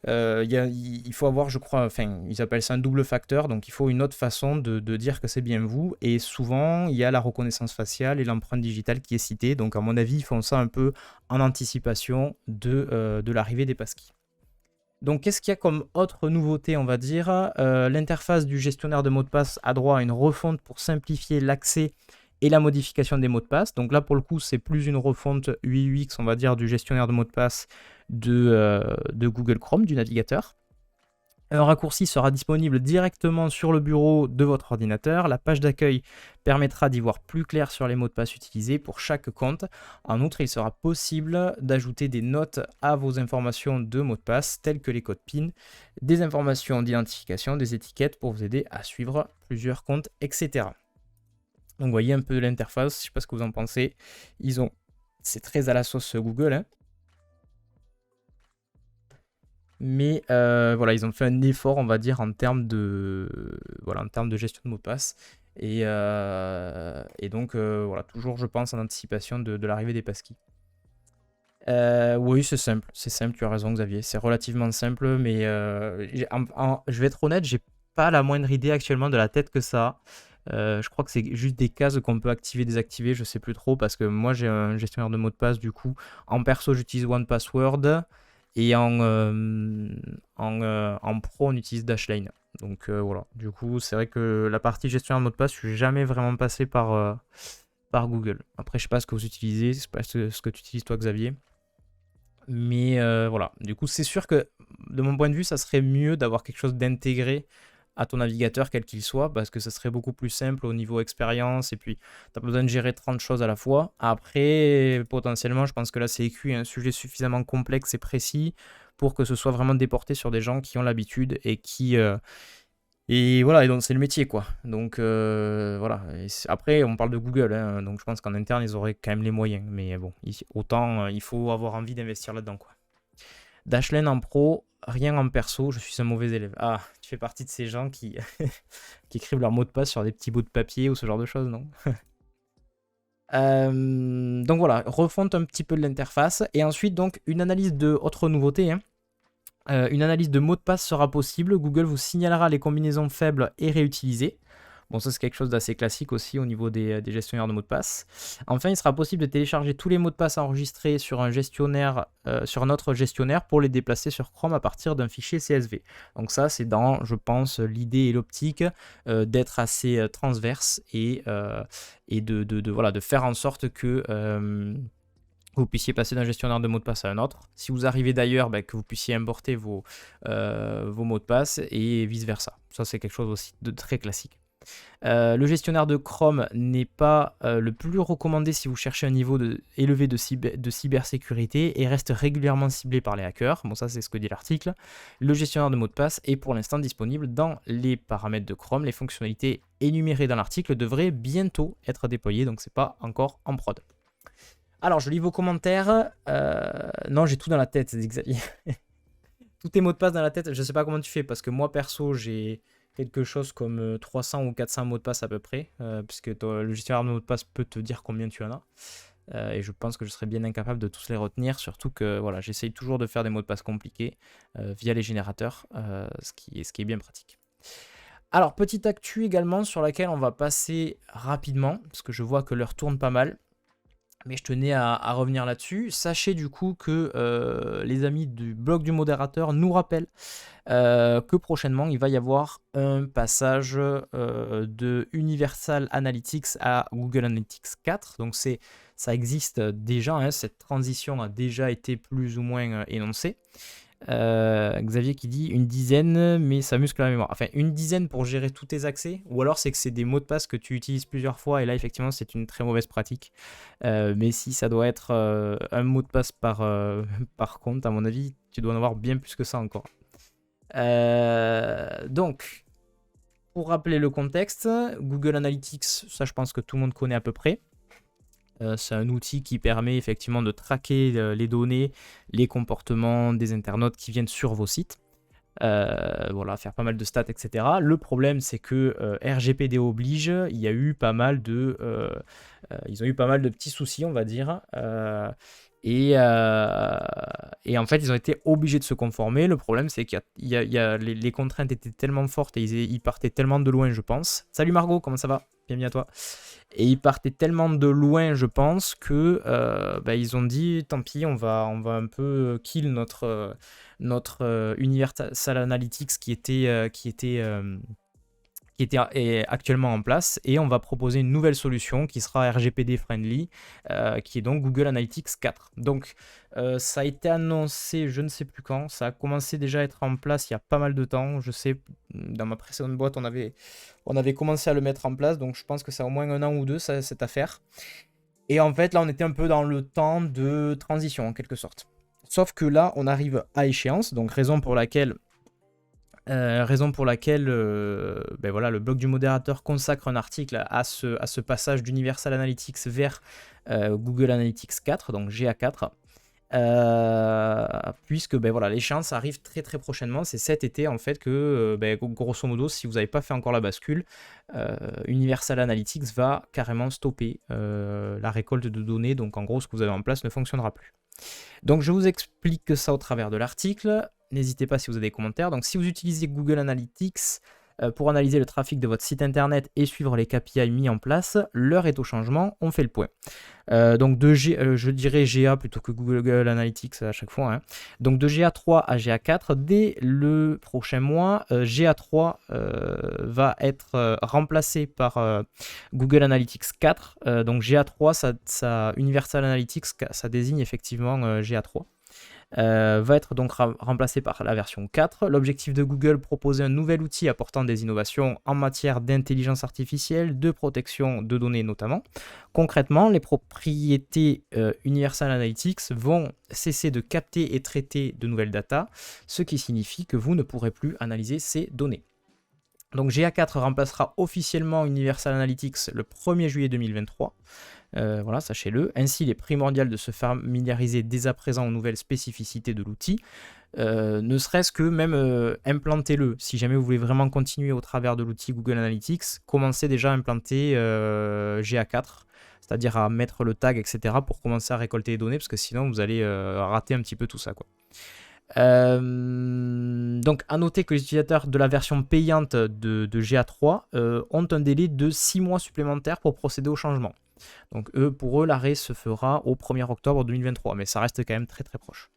il faut avoir, je crois, enfin, ils appellent ça un double facteur, donc il faut une autre façon de dire que c'est bien vous. Et souvent, il y a la reconnaissance faciale et l'empreinte digitale qui est citée. Donc, à mon avis, ils font ça un peu en anticipation de l'arrivée des passkeys. Donc, qu'est-ce qu'il y a comme autre nouveauté, on va dire l'interface du gestionnaire de mots de passe a droit à une refonte pour simplifier l'accès et la modification des mots de passe. Donc là, pour le coup, c'est plus une refonte UI UX, on va dire, du gestionnaire de mots de passe de Google Chrome, du navigateur. Un raccourci sera disponible directement sur le bureau de votre ordinateur. La page d'accueil permettra d'y voir plus clair sur les mots de passe utilisés pour chaque compte. En outre, il sera possible d'ajouter des notes à vos informations de mots de passe, telles que les codes PIN, des informations d'identification, des étiquettes pour vous aider à suivre plusieurs comptes, etc. Donc, vous voyez un peu l'interface, je ne sais pas ce que vous en pensez. C'est très à la sauce Google, hein. Mais voilà, ils ont fait un effort, on va dire, en termes de gestion de mots de passe. Et donc, voilà, toujours, je pense, en anticipation de l'arrivée des passkeys. Oui, c'est simple, tu as raison, Xavier. C'est relativement simple, mais je vais être honnête, j'ai pas la moindre idée actuellement de la tête que ça a. Je crois que c'est juste des cases qu'on peut activer, désactiver, je sais plus trop, parce que moi j'ai un gestionnaire de mots de passe, du coup, en perso j'utilise 1Password. Et en pro, on utilise Dashlane. Donc voilà. Du coup, c'est vrai que la partie gestionnaire de mot de passe, je suis jamais vraiment passé par Google. Après, je sais pas ce que vous utilisez, je sais pas ce que tu utilises toi, Xavier. Mais voilà. Du coup, c'est sûr que de mon point de vue, ça serait mieux d'avoir quelque chose d'intégré à ton navigateur, quel qu'il soit, parce que ça serait beaucoup plus simple au niveau expérience, et puis tu n'as pas besoin de gérer 30 choses à la fois. Après, potentiellement, je pense que là, CQ est un sujet suffisamment complexe et précis pour que ce soit vraiment déporté sur des gens qui ont l'habitude et qui... et voilà, et donc c'est le métier, quoi. Donc voilà. Après, on parle de Google, hein, donc je pense qu'en interne, ils auraient quand même les moyens. Mais bon, autant il faut avoir envie d'investir là-dedans, quoi. Dashlane en pro, rien en perso, je suis un mauvais élève. Ah, tu fais partie de ces gens qui, qui écrivent leur mot de passe sur des petits bouts de papier ou ce genre de choses, non? Donc voilà, refonte un petit peu de l'interface. Et ensuite, donc, une analyse de autre nouveauté, hein. Une analyse de mots de passe sera possible. Google vous signalera les combinaisons faibles et réutilisées. Bon, ça c'est quelque chose d'assez classique aussi au niveau des gestionnaires de mots de passe. Enfin, il sera possible de télécharger tous les mots de passe enregistrés sur un gestionnaire, sur notre gestionnaire pour les déplacer sur Chrome à partir d'un fichier CSV. Donc ça, c'est dans, je pense, l'idée et l'optique d'être assez transverse et voilà, de faire en sorte que vous puissiez passer d'un gestionnaire de mots de passe à un autre. Si vous arrivez d'ailleurs, que vous puissiez importer vos mots de passe et vice-versa. Ça, c'est quelque chose aussi de très classique. Le gestionnaire de Chrome n'est pas le plus recommandé si vous cherchez un niveau élevé de cybersécurité et reste régulièrement ciblé par les hackers. Bon, ça c'est ce que dit l'article. Le gestionnaire de mots de passe est pour l'instant disponible dans les paramètres de Chrome. Les fonctionnalités énumérées dans l'article devraient bientôt être déployées, donc c'est pas encore en prod. Alors, je lis vos commentaires. Non, j'ai tout dans la tête, Xavier. Tous tes mots de passe dans la tête. Je sais pas comment tu fais, parce que moi, perso, j'ai quelque chose comme 300 ou 400 mots de passe à peu près, puisque le gestionnaire de mots de passe peut te dire combien tu en as. Et je pense que je serais bien incapable de tous les retenir, surtout que voilà, j'essaye toujours de faire des mots de passe compliqués via les générateurs, ce qui est bien pratique. Alors, petite actu également sur laquelle on va passer rapidement, parce que je vois que l'heure tourne pas mal. Mais je tenais à revenir là-dessus. Sachez du coup que les amis du blog du modérateur nous rappellent que prochainement il va y avoir un passage de Universal Analytics à Google Analytics 4. Donc ça existe déjà, hein, cette transition a déjà été plus ou moins énoncée. Xavier qui dit une dizaine, mais ça muscle la mémoire. Enfin, une dizaine pour gérer tous tes accès, ou alors c'est que c'est des mots de passe que tu utilises plusieurs fois, et là, effectivement, c'est une très mauvaise pratique. Mais si ça doit être un mot de passe par compte, à mon avis, tu dois en avoir bien plus que ça encore. Donc, pour rappeler le contexte, Google Analytics, ça, je pense que tout le monde connaît à peu près. C'est un outil qui permet effectivement de traquer les données, les comportements des internautes qui viennent sur vos sites. Voilà, faire pas mal de stats, etc. Le problème, c'est que RGPD oblige, il y a eu pas mal de, ils ont eu pas mal de petits soucis, on va dire. Et en fait, ils ont été obligés de se conformer. Le problème, c'est qu'il y a les contraintes étaient tellement fortes et ils partaient tellement de loin, je pense. Salut Margot, comment ça va? Bienvenue à toi. Et ils partaient tellement de loin, je pense, que ils ont dit, tant pis, on va un peu kill notre Universal Analytics qui était actuellement en place, et on va proposer une nouvelle solution qui sera RGPD friendly, qui est donc Google Analytics 4. Donc ça a été annoncé, je ne sais plus quand, ça a commencé déjà à être en place il y a pas mal de temps. Je sais, dans ma précédente boîte, on avait commencé à le mettre en place, donc je pense que ça a au moins 1 an ou 2, cette affaire. Et en fait, là, on était un peu dans le temps de transition, en quelque sorte. Sauf que là, on arrive à échéance, donc raison pour laquelle voilà, le blog du modérateur consacre un article à ce passage d'Universal Analytics vers Google Analytics 4, donc GA4. Puisque voilà, l'échéance arrive très très prochainement. C'est cet été en fait que grosso modo, si vous n'avez pas fait encore la bascule, Universal Analytics va carrément stopper la récolte de données. Donc en gros, ce que vous avez en place ne fonctionnera plus. Donc je vous explique ça au travers de l'article. N'hésitez pas si vous avez des commentaires. Donc si vous utilisez Google Analytics pour analyser le trafic de votre site internet et suivre les KPI mis en place, l'heure est au changement, on fait le point. Donc je dirais GA plutôt que Google Analytics à chaque fois. Hein. Donc de GA3 à GA4, dès le prochain mois, GA3 va être remplacé par Google Analytics 4. Donc GA3, ça Universal Analytics, ça désigne effectivement GA3. Va être donc remplacé par la version 4. L'objectif de Google, proposer un nouvel outil apportant des innovations en matière d'intelligence artificielle, de protection de données notamment. Concrètement, les propriétés Universal Analytics vont cesser de capter et traiter de nouvelles data, ce qui signifie que vous ne pourrez plus analyser ces données. Donc GA4 remplacera officiellement Universal Analytics le 1er juillet 2023. Voilà, sachez-le. Ainsi, il est primordial de se familiariser dès à présent aux nouvelles spécificités de l'outil. Ne serait-ce que même implantez-le. Si jamais vous voulez vraiment continuer au travers de l'outil Google Analytics, commencez déjà à implanter GA4, c'est-à-dire à mettre le tag, etc. pour commencer à récolter les données, parce que sinon vous allez rater un petit peu tout ça, quoi. Donc, à noter que les utilisateurs de la version payante de GA3 ont un délai de 6 mois supplémentaires pour procéder au changement. Donc, pour eux, l'arrêt se fera au 1er octobre 2023, mais ça reste quand même très très proche.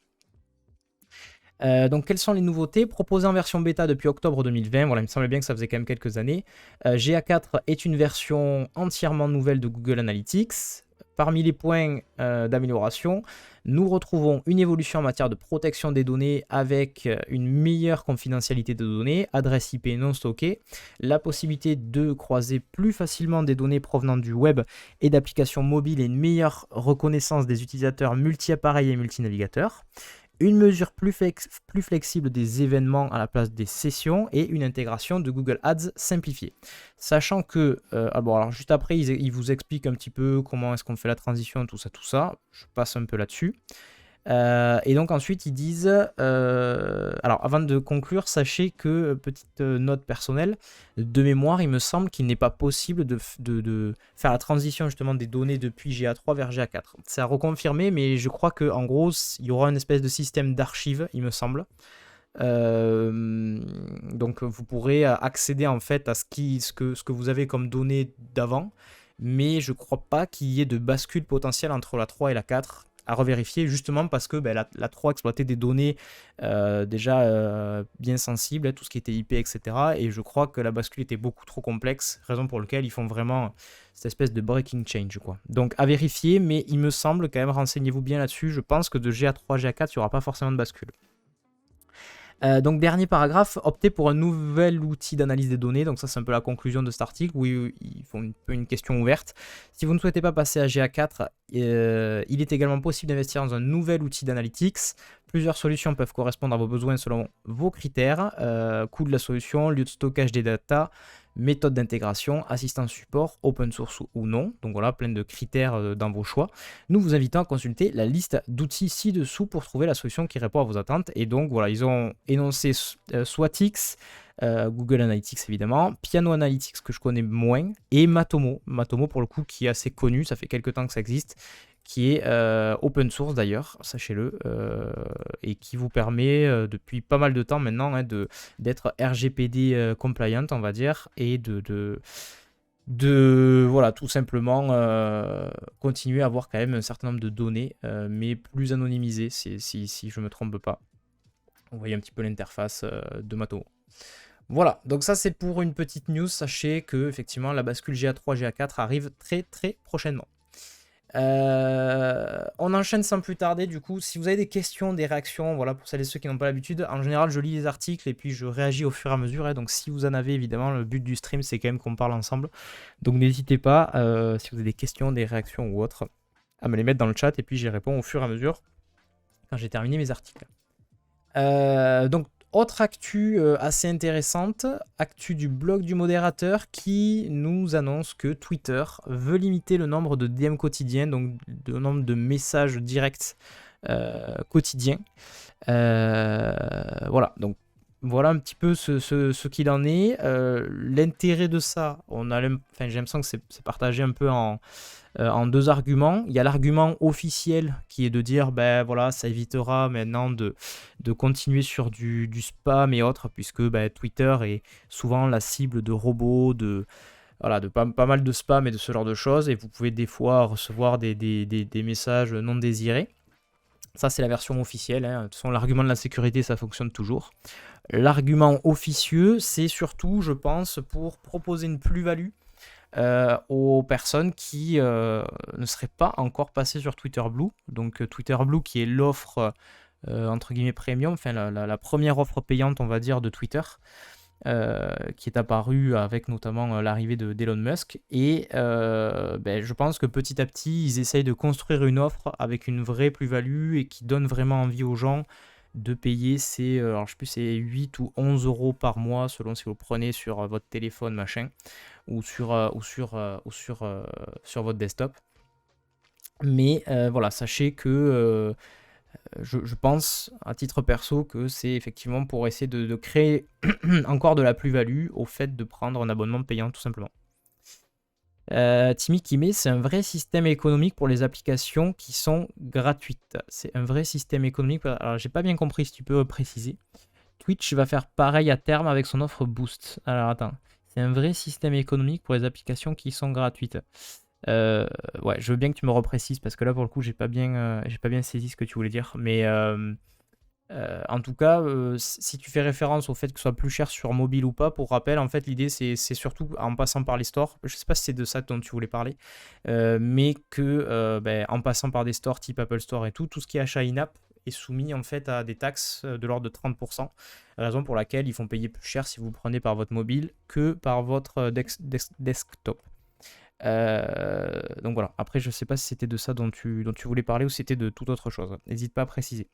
Donc, quelles sont les nouveautés proposées en version bêta depuis octobre 2020? Voilà, il me semblait bien que ça faisait quand même quelques années. GA4 est une version entièrement nouvelle de Google Analytics. Parmi les points d'amélioration, nous retrouvons une évolution en matière de protection des données avec une meilleure confidentialité de données, adresse IP non stockée, la possibilité de croiser plus facilement des données provenant du web et d'applications mobiles et une meilleure reconnaissance des utilisateurs multi-appareils et multinavigateurs, une mesure plus flexible des événements à la place des sessions et une intégration de Google Ads simplifiée. Sachant que, alors juste après, ils vous expliquent un petit peu comment est-ce qu'on fait la transition, tout ça, je passe un peu là-dessus. Et donc ensuite ils disent, alors avant de conclure, sachez que, petite note personnelle, de mémoire il me semble qu'il n'est pas possible de faire la transition justement des données depuis GA3 vers GA4. C'est à reconfirmer, mais je crois qu'en gros il y aura une espèce de système d'archives, il me semble. Donc vous pourrez accéder en fait à ce que vous avez comme données d'avant, mais je crois pas qu'il y ait de bascule potentielle entre la 3 et la 4 à revérifier, justement parce que la 3 exploitait des données déjà bien sensibles, tout ce qui était IP, etc. Et je crois que la bascule était beaucoup trop complexe, raison pour laquelle ils font vraiment cette espèce de breaking change, quoi. Donc à vérifier, mais il me semble quand même, renseignez-vous bien là-dessus, je pense que de GA3 à GA4, il n'y aura pas forcément de bascule. Donc dernier paragraphe, optez pour un nouvel outil d'analyse des données. Donc ça c'est un peu la conclusion de cet article où ils font une question ouverte. Si vous ne souhaitez pas passer à GA4, il est également possible d'investir dans un nouvel outil d'analytics. Plusieurs solutions peuvent correspondre à vos besoins selon vos critères. Coût de la solution, lieu de stockage des data, méthode d'intégration, assistance support, open source ou non. Donc voilà, plein de critères dans vos choix. Nous vous invitons à consulter la liste d'outils ci-dessous pour trouver la solution qui répond à vos attentes. Et donc voilà, ils ont énoncé Swatix, Google Analytics évidemment, Piano Analytics que je connais moins, et Matomo. Matomo pour le coup qui est assez connu, ça fait quelques temps que ça existe, qui est open source d'ailleurs, sachez-le, et qui vous permet depuis pas mal de temps maintenant d'être RGPD compliant, on va dire, et de voilà, tout simplement continuer à avoir quand même un certain nombre de données, mais plus anonymisées, si je ne me trompe pas. Vous voyez un petit peu l'interface de Matomo. Voilà, donc ça c'est pour une petite news. Sachez que effectivement la bascule GA3, GA4 arrive très très prochainement. On enchaîne sans plus tarder. Du coup, si vous avez des questions, des réactions, voilà, pour celles et ceux qui n'ont pas l'habitude, en général je lis les articles et puis je réagis au fur et à mesure, donc si vous en avez, évidemment, le but du stream c'est quand même qu'on parle ensemble, donc n'hésitez pas, si vous avez des questions, des réactions ou autres, à me les mettre dans le chat et puis j'y réponds au fur et à mesure quand j'ai terminé mes articles. Donc autre actu assez intéressante, actu du blog du modérateur qui nous annonce que Twitter veut limiter le nombre de DM quotidiens, donc le nombre de messages directs quotidiens. Voilà, donc voilà un petit peu ce qu'il en est. L'intérêt de ça, j'ai l'impression que c'est partagé un peu en deux arguments. Il y a l'argument officiel qui est de dire voilà, ça évitera maintenant de continuer sur du spam et autres, puisque Twitter est souvent la cible de robots, de pas mal de spam et de ce genre de choses, et vous pouvez des fois recevoir des messages non désirés. Ça c'est la version officielle, De toute façon, l'argument de la sécurité ça fonctionne toujours. L'argument officieux, c'est surtout, je pense, pour proposer une plus-value aux personnes qui ne seraient pas encore passées sur Twitter Blue. Donc Twitter Blue qui est l'offre entre guillemets premium, enfin la première offre payante on va dire de Twitter, qui est apparue avec notamment l'arrivée d'Elon Musk. Et je pense que petit à petit ils essayent de construire une offre avec une vraie plus-value et qui donne vraiment envie aux gens de payer alors je sais plus, c'est 8 ou 11 euros par mois selon si vous le prenez sur votre téléphone machin ou sur votre desktop. Mais voilà, sachez que je pense à titre perso que c'est effectivement pour essayer de créer encore de la plus-value au fait de prendre un abonnement payant tout simplement. Timmy qui met, c'est un vrai système économique pour les applications qui sont gratuites. C'est un vrai système économique. Alors, j'ai pas bien compris, si tu peux préciser. Twitch va faire pareil à terme avec son offre Boost. Alors, attends. C'est un vrai système économique pour les applications qui sont gratuites. Ouais, je veux bien que tu me reprécises parce que là, pour le coup, j'ai pas bien saisi ce que tu voulais dire. Mais en tout cas, si tu fais référence au fait que ce soit plus cher sur mobile ou pas, pour rappel, en fait, l'idée c'est surtout en passant par les stores. Je sais pas si c'est de ça dont tu voulais parler, mais que en passant par des stores type Apple Store et tout ce qui est achat in-app est soumis en fait à des taxes de l'ordre de 30%, raison pour laquelle ils font payer plus cher si vous prenez par votre mobile que par votre desktop. Donc voilà, après je sais pas si c'était de ça dont tu voulais parler ou si c'était de toute autre chose. N'hésite pas à préciser.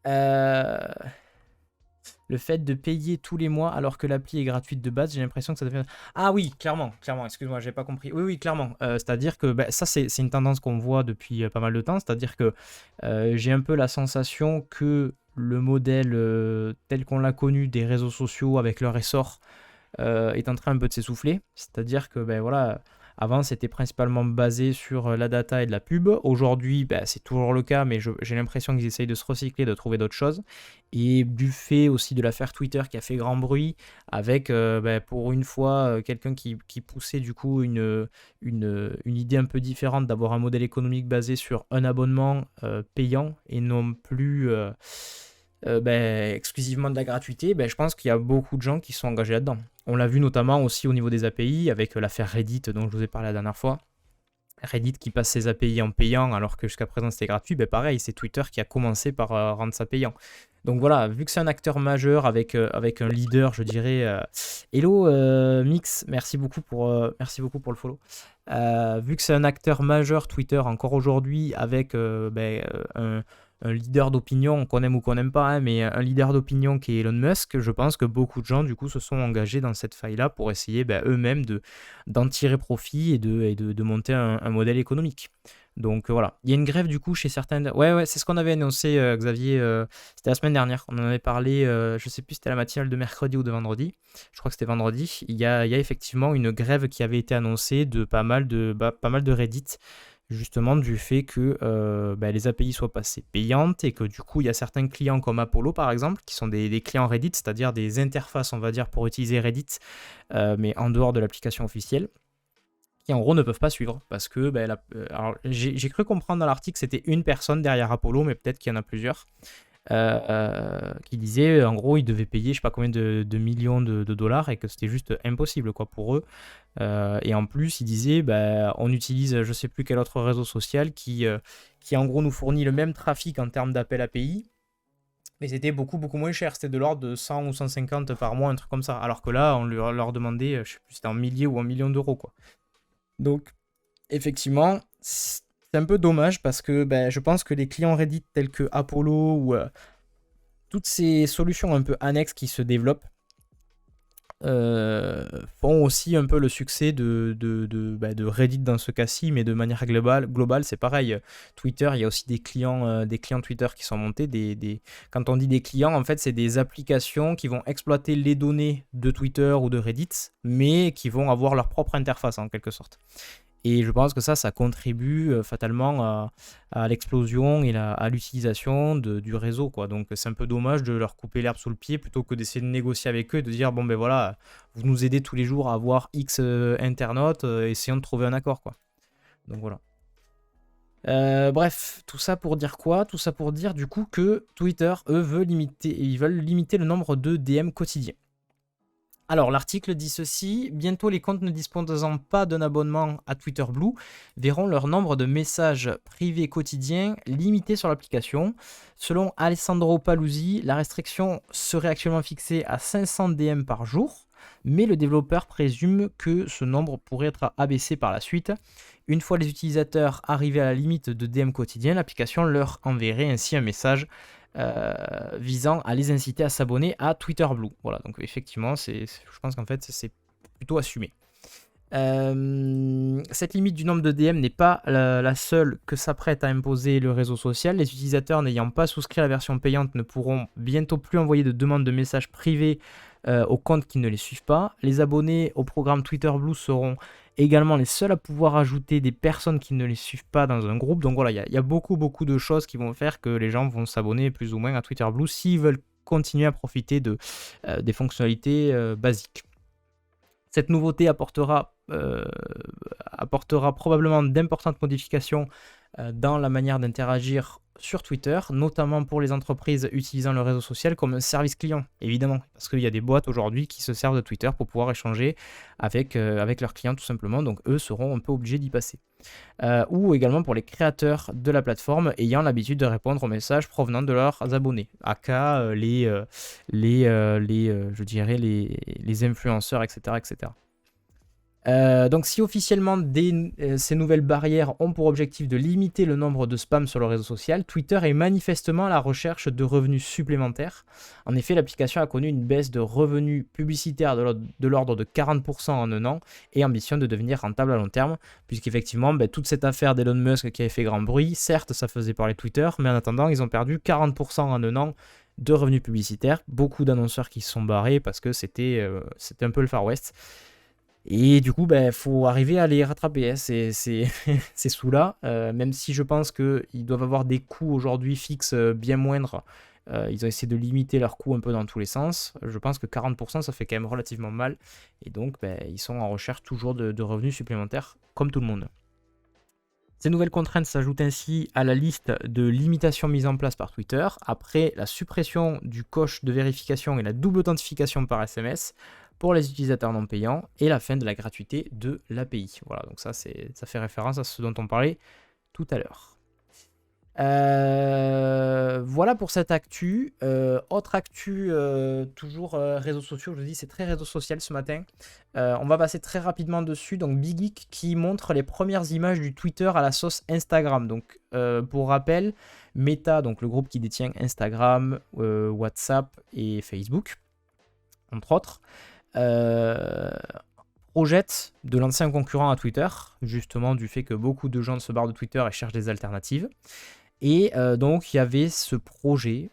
Euh, Le fait de payer tous les mois alors que l'appli est gratuite de base, j'ai l'impression que ça devient... Ah oui, clairement, excuse-moi, j'ai pas compris. Oui, clairement. C'est-à-dire que ça, c'est une tendance qu'on voit depuis pas mal de temps. C'est-à-dire que j'ai un peu la sensation que le modèle tel qu'on l'a connu des réseaux sociaux avec leur essor est en train un peu de s'essouffler. C'est-à-dire que voilà, avant c'était principalement basé sur la data et de la pub. Aujourd'hui, c'est toujours le cas, mais j'ai l'impression qu'ils essayent de se recycler, de trouver d'autres choses. Et du fait aussi de l'affaire Twitter qui a fait grand bruit, avec pour une fois quelqu'un qui poussait du coup une idée un peu différente d'avoir un modèle économique basé sur un abonnement payant et non plus exclusivement de la gratuité, je pense qu'il y a beaucoup de gens qui sont engagés là-dedans. On l'a vu notamment aussi au niveau des API avec l'affaire Reddit dont je vous ai parlé la dernière fois. Reddit qui passe ses API en payant alors que jusqu'à présent c'était gratuit, pareil, c'est Twitter qui a commencé par rendre ça payant. Donc voilà, vu que c'est un acteur majeur avec un leader, je dirais. Hello Mix, merci beaucoup pour le follow. Vu que c'est un acteur majeur Twitter encore aujourd'hui avec un leader d'opinion, qu'on aime ou qu'on n'aime pas, mais un leader d'opinion qui est Elon Musk, je pense que beaucoup de gens du coup se sont engagés dans cette faille-là pour essayer eux-mêmes d'en tirer profit et de monter un modèle économique. Donc voilà, il y a une grève du coup chez certaines... Ouais, c'est ce qu'on avait annoncé Xavier, c'était la semaine dernière, on en avait parlé, je sais plus si c'était la matinale de mercredi ou de vendredi, je crois que c'était vendredi, il y a effectivement une grève qui avait été annoncée de pas mal de Reddit, justement du fait que les API soient passées payantes et que du coup il y a certains clients comme Apollo par exemple qui sont des clients Reddit, c'est-à-dire des interfaces on va dire pour utiliser Reddit mais en dehors de l'application officielle, qui en gros ne peuvent pas suivre parce que alors, j'ai cru comprendre dans l'article que c'était une personne derrière Apollo, mais peut-être qu'il y en a plusieurs, qui disait en gros ils devaient payer je sais pas combien de millions de dollars et que c'était juste impossible quoi pour eux. Et en plus il disait on utilise je sais plus quel autre réseau social qui en gros nous fournit le même trafic en termes d'appel API, mais c'était beaucoup moins cher, c'était de l'ordre de 100 ou 150 par mois, un truc comme ça, alors que là on leur demandait je sais plus c'était en milliers ou en millions d'euros quoi. Donc effectivement c'est un peu dommage parce que je pense que les clients Reddit tels que Apollo ou toutes ces solutions un peu annexes qui se développent font aussi un peu le succès de Reddit dans ce cas-ci, mais de manière globale c'est pareil. Twitter, il y a aussi des clients Twitter qui sont montés. Quand on dit des clients, en fait, c'est des applications qui vont exploiter les données de Twitter ou de Reddit, mais qui vont avoir leur propre interface en quelque sorte. Et je pense que ça contribue fatalement à l'explosion et à l'utilisation du réseau, quoi. Donc c'est un peu dommage de leur couper l'herbe sous le pied plutôt que d'essayer de négocier avec eux et de dire bon voilà, vous nous aidez tous les jours à avoir X internautes, essayons de trouver un accord, quoi. Donc voilà. Bref, tout ça pour dire quoi? Tout ça pour dire du coup que Twitter, eux, veulent limiter le nombre de DM quotidiens. Alors, l'article dit ceci: bientôt les comptes ne disposant pas d'un abonnement à Twitter Blue verront leur nombre de messages privés quotidiens limité sur l'application. Selon Alessandro Paluzzi, la restriction serait actuellement fixée à 500 DM par jour, mais le développeur présume que ce nombre pourrait être abaissé par la suite. Une fois les utilisateurs arrivés à la limite de DM quotidien, l'application leur enverrait ainsi un message visant à les inciter à s'abonner à Twitter Blue. Voilà, donc effectivement, je pense qu'en fait, c'est plutôt assumé. Cette limite du nombre de DM n'est pas la seule que s'apprête à imposer le réseau social. Les utilisateurs n'ayant pas souscrit à la version payante ne pourront bientôt plus envoyer de demandes de messages privés aux comptes qui ne les suivent pas. Les abonnés au programme Twitter Blue seront également les seuls à pouvoir ajouter des personnes qui ne les suivent pas dans un groupe. Donc voilà, il y a beaucoup de choses qui vont faire que les gens vont s'abonner plus ou moins à Twitter Blue s'ils veulent continuer à profiter des fonctionnalités basiques. Cette nouveauté apportera probablement d'importantes modifications dans la manière d'interagir sur Twitter, notamment pour les entreprises utilisant le réseau social comme un service client, évidemment, parce qu'il y a des boîtes aujourd'hui qui se servent de Twitter pour pouvoir échanger avec leurs clients tout simplement, donc eux seront un peu obligés d'y passer. Ou également pour les créateurs de la plateforme ayant l'habitude de répondre aux messages provenant de leurs abonnés, aka je dirais les influenceurs, etc. etc. Donc si officiellement ces nouvelles barrières ont pour objectif de limiter le nombre de spams sur le réseau social, Twitter est manifestement à la recherche de revenus supplémentaires. En effet, l'application a connu une baisse de revenus publicitaires de l'ordre de 40% en un an et ambitionne de devenir rentable à long terme, puisqu'effectivement, toute cette affaire d'Elon Musk qui avait fait grand bruit, certes ça faisait parler Twitter, mais en attendant ils ont perdu 40% en un an de revenus publicitaires, beaucoup d'annonceurs qui se sont barrés parce que c'était un peu le Far West. Et du coup, faut arriver à les rattraper, hein, ces sous-là, même si je pense qu'ils doivent avoir des coûts aujourd'hui fixes bien moindres. Ils ont essayé de limiter leurs coûts un peu dans tous les sens. Je pense que 40%, ça fait quand même relativement mal. Et donc, ils sont en recherche toujours de revenus supplémentaires, comme tout le monde. Ces nouvelles contraintes s'ajoutent ainsi à la liste de limitations mises en place par Twitter, après la suppression du coche de vérification et la double authentification par SMS pour les utilisateurs non payants et la fin de la gratuité de l'API. Voilà, donc ça fait référence à ce dont on parlait tout à l'heure. Voilà pour cette actu. Autre actu, toujours réseaux sociaux, je vous dis c'est très réseau social ce matin. On va passer très rapidement dessus. Donc Big Geek qui montre les premières images du Twitter à la sauce Instagram. Donc pour rappel, Meta, donc le groupe qui détient Instagram, WhatsApp et Facebook, entre autres, projette de lancer un concurrent à Twitter, justement du fait que beaucoup de gens se barrent de Twitter et cherchent des alternatives. Et donc il y avait ce projet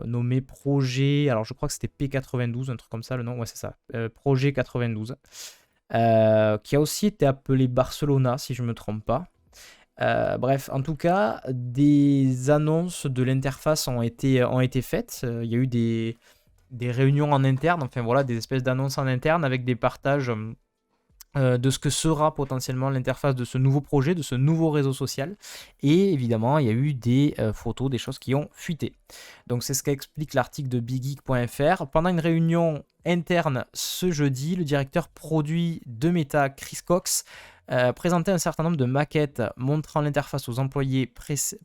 nommé projet, alors je crois que c'était P92, un truc comme ça le nom, ouais c'est ça, projet 92, qui a aussi été appelé Barcelona si je ne me trompe pas. Bref, en tout cas, des annonces de l'interface ont été faites. Il y a eu des réunions en interne, enfin voilà, des espèces d'annonces en interne avec des partages de ce que sera potentiellement l'interface de ce nouveau projet, de ce nouveau réseau social. Et évidemment, il y a eu des photos, des choses qui ont fuité. Donc c'est ce qu'explique l'article de biggeek.fr. Pendant une réunion interne ce jeudi, le directeur produit de Meta, Chris Cox, présentait un certain nombre de maquettes montrant l'interface aux employés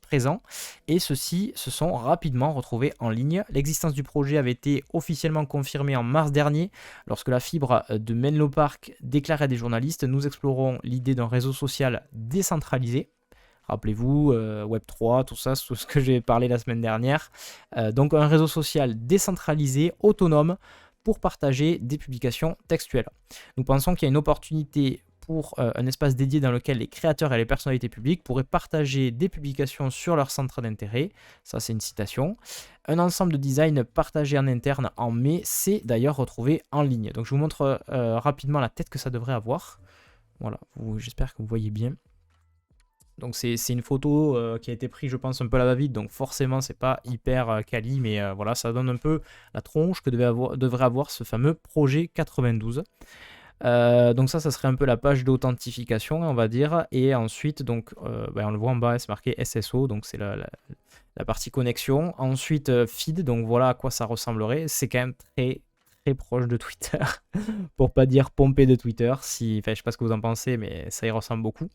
présents et ceux-ci se sont rapidement retrouvés en ligne. L'existence du projet avait été officiellement confirmée en mars dernier lorsque la fibre de Menlo Park déclarait à des journalistes: nous explorons l'idée d'un réseau social décentralisé. Rappelez-vous, Web3, tout ça, tout ce que j'ai parlé la semaine dernière. Donc un réseau social décentralisé, autonome, pour partager des publications textuelles. Nous pensons qu'il y a une opportunité pour un espace dédié dans lequel les créateurs et les personnalités publiques pourraient partager des publications sur leur centre d'intérêt. Ça, c'est une citation. Un ensemble de design partagé en interne en mai s'est d'ailleurs retrouvé en ligne. Donc, je vous montre rapidement la tête que ça devrait avoir. Voilà, j'espère que vous voyez bien. Donc, c'est une photo qui a été prise, je pense, un peu à la va-vite. Donc, forcément, c'est pas hyper quali, mais voilà, ça donne un peu la tronche que devrait avoir ce fameux projet 92. Donc ça serait un peu la page d'authentification, on va dire. Et ensuite, donc, on le voit en bas, c'est marqué SSO, donc c'est la partie connexion. Ensuite, feed, donc voilà à quoi ça ressemblerait. C'est quand même très très proche de Twitter, pour pas dire pompé de Twitter. Je sais pas ce que vous en pensez, mais ça y ressemble beaucoup.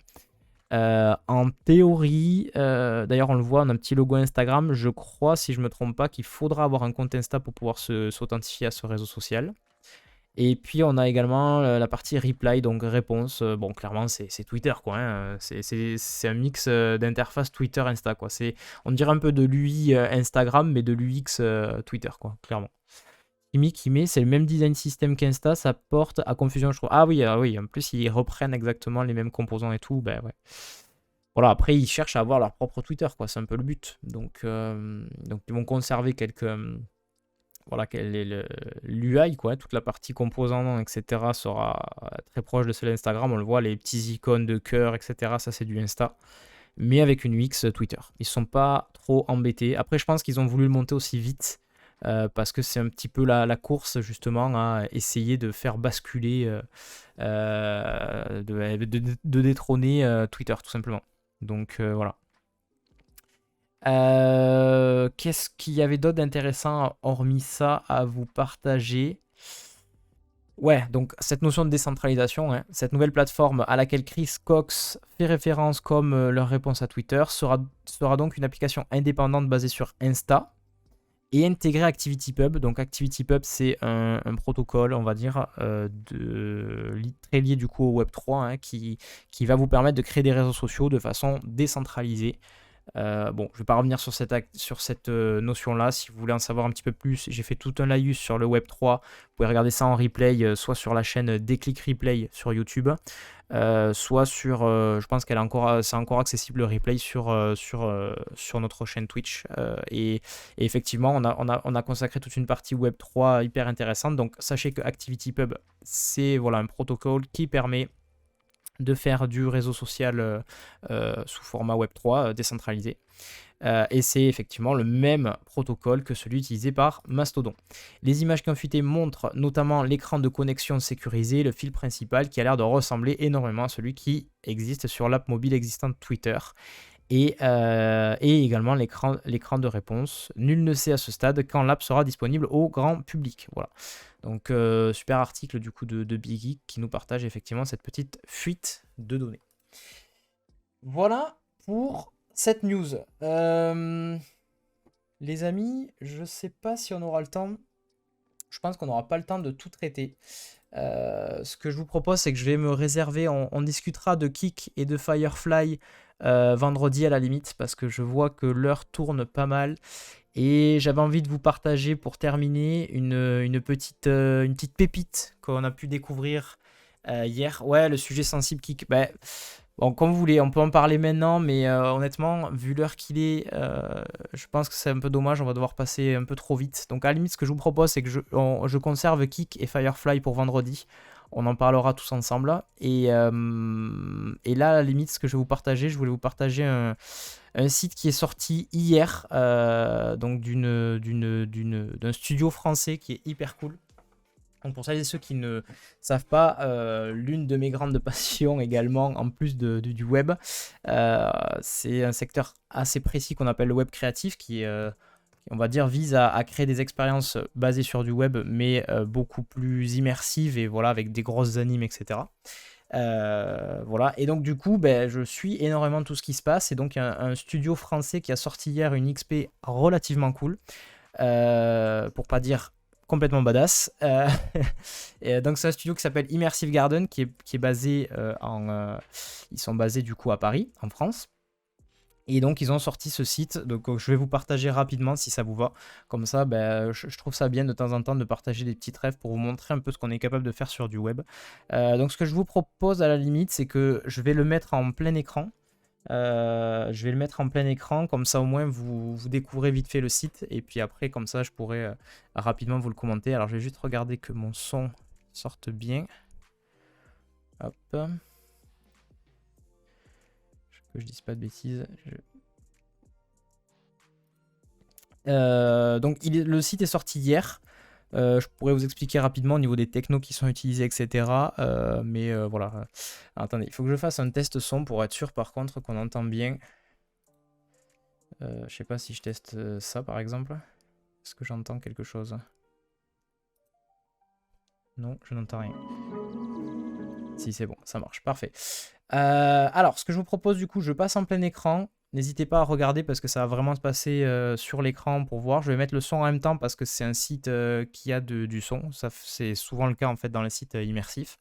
En théorie, d'ailleurs on le voit, on a un petit logo Instagram. Je crois, si je me trompe pas, qu'il faudra avoir un compte Insta pour pouvoir s'authentifier à ce réseau social. Et puis on a également la partie reply, donc réponse. Bon, clairement c'est Twitter quoi, hein. C'est un mix d'interface Twitter Insta quoi. On dirait un peu de l'UI Instagram, mais de l'UX Twitter quoi, clairement. Qui met, c'est le même design system qu'Insta, ça porte à confusion je trouve. Ah oui, en plus ils reprennent exactement les mêmes composants et tout, ouais. Voilà, après ils cherchent à avoir leur propre Twitter quoi, c'est un peu le but. Donc ils vont conserver quelques voilà, quel est l'UI, quoi, toute la partie composant, etc., sera très proche de celle d'Instagram. On le voit, les petits icônes de cœur, etc., ça c'est du Insta, mais avec une UX Twitter. Ils ne sont pas trop embêtés. Après, je pense qu'ils ont voulu le monter aussi vite, parce que c'est un petit peu la course, justement, à essayer de faire basculer, de détrôner Twitter, tout simplement. Donc, voilà. Qu'est-ce qu'il y avait d'autre d'intéressant hormis ça à vous partager? Ouais, donc cette notion de décentralisation, hein, cette nouvelle plateforme à laquelle Chris Cox fait référence comme leur réponse à Twitter sera donc une application indépendante basée sur Insta et intégrer ActivityPub. Donc ActivityPub, c'est un protocole, on va dire, très lié du coup au Web3, hein, qui va vous permettre de créer des réseaux sociaux de façon décentralisée. Bon, je ne vais pas revenir sur cette notion-là. Si vous voulez en savoir un petit peu plus, j'ai fait tout un laïus sur le Web3. Vous pouvez regarder ça en replay, soit sur la chaîne Déclic Replay sur YouTube, soit sur, je pense c'est encore accessible le replay sur notre chaîne Twitch. Et effectivement, on a consacré toute une partie Web3 hyper intéressante. Donc, sachez que ActivityPub, c'est voilà, un protocole qui permet de faire du réseau social sous format Web3 décentralisé. Et c'est effectivement le même protocole que celui utilisé par Mastodon. Les images qui ont fuité montrent notamment l'écran de connexion sécurisé, le fil principal qui a l'air de ressembler énormément à celui qui existe sur l'app mobile existante Twitter. Et également l'écran de réponse. Nul ne sait à ce stade quand l'app sera disponible au grand public. Voilà. Donc super article du coup de Big Geek qui nous partage effectivement cette petite fuite de données. Voilà pour cette news. Les amis, je sais pas si on aura le temps. Je pense qu'on n'aura pas le temps de tout traiter. Ce que je vous propose, c'est que je vais me réserver. On discutera de Kik et de Firefly vendredi à la limite, parce que je vois que l'heure tourne pas mal. Et j'avais envie de vous partager pour terminer une petite pépite qu'on a pu découvrir hier. Ouais, le sujet sensible Kik. Bah, bon, comme vous voulez, on peut en parler maintenant, mais honnêtement, vu l'heure qu'il est, je pense que c'est un peu dommage, on va devoir passer un peu trop vite. Donc à la limite, ce que je vous propose, c'est que je conserve Kik et Firefly pour vendredi. On en parlera tous ensemble. Et là, à la limite, ce que je vais vous partager, je voulais vous partager un site qui est sorti hier, donc d'un studio français qui est hyper cool. Donc pour celles et ceux qui ne savent pas, l'une de mes grandes passions également, en plus du web, c'est un secteur assez précis qu'on appelle le web créatif, qui on va dire vise à créer des expériences basées sur du web, mais beaucoup plus immersives et voilà, avec des grosses animes, etc. Voilà, et donc du coup, ben, je suis énormément tout ce qui se passe, et donc il y a un studio français qui a sorti hier une XP relativement cool, pour pas dire complètement badass. Et donc c'est un studio qui s'appelle Immersive Garden, qui est basé ils sont basés du coup à Paris, en France. Et donc ils ont sorti ce site, donc je vais vous partager rapidement si ça vous va. Comme ça, ben, je trouve ça bien de temps en temps de partager des petits rêves pour vous montrer un peu ce qu'on est capable de faire sur du web. Donc ce que je vous propose à la limite, c'est que je vais le mettre en plein écran. Comme ça au moins vous découvrez vite fait le site, et puis après comme ça je pourrai rapidement vous le commenter. Alors je vais juste regarder que mon son sorte bien. Hop. Que je dise pas de bêtises. Donc le site est sorti hier. Je pourrais vous expliquer rapidement au niveau des technos qui sont utilisés, etc. Mais voilà. Attendez, il faut que je fasse un test son pour être sûr par contre qu'on entend bien. Je sais pas si je teste ça par exemple. Est-ce que j'entends quelque chose? Non, je n'entends rien. Si, c'est bon, ça marche, parfait. Alors, ce que je vous propose du coup, je passe en plein écran. N'hésitez pas à regarder parce que ça va vraiment se passer sur l'écran pour voir. Je vais mettre le son en même temps parce que c'est un site qui a du son. Ça, c'est souvent le cas en fait dans les sites immersifs.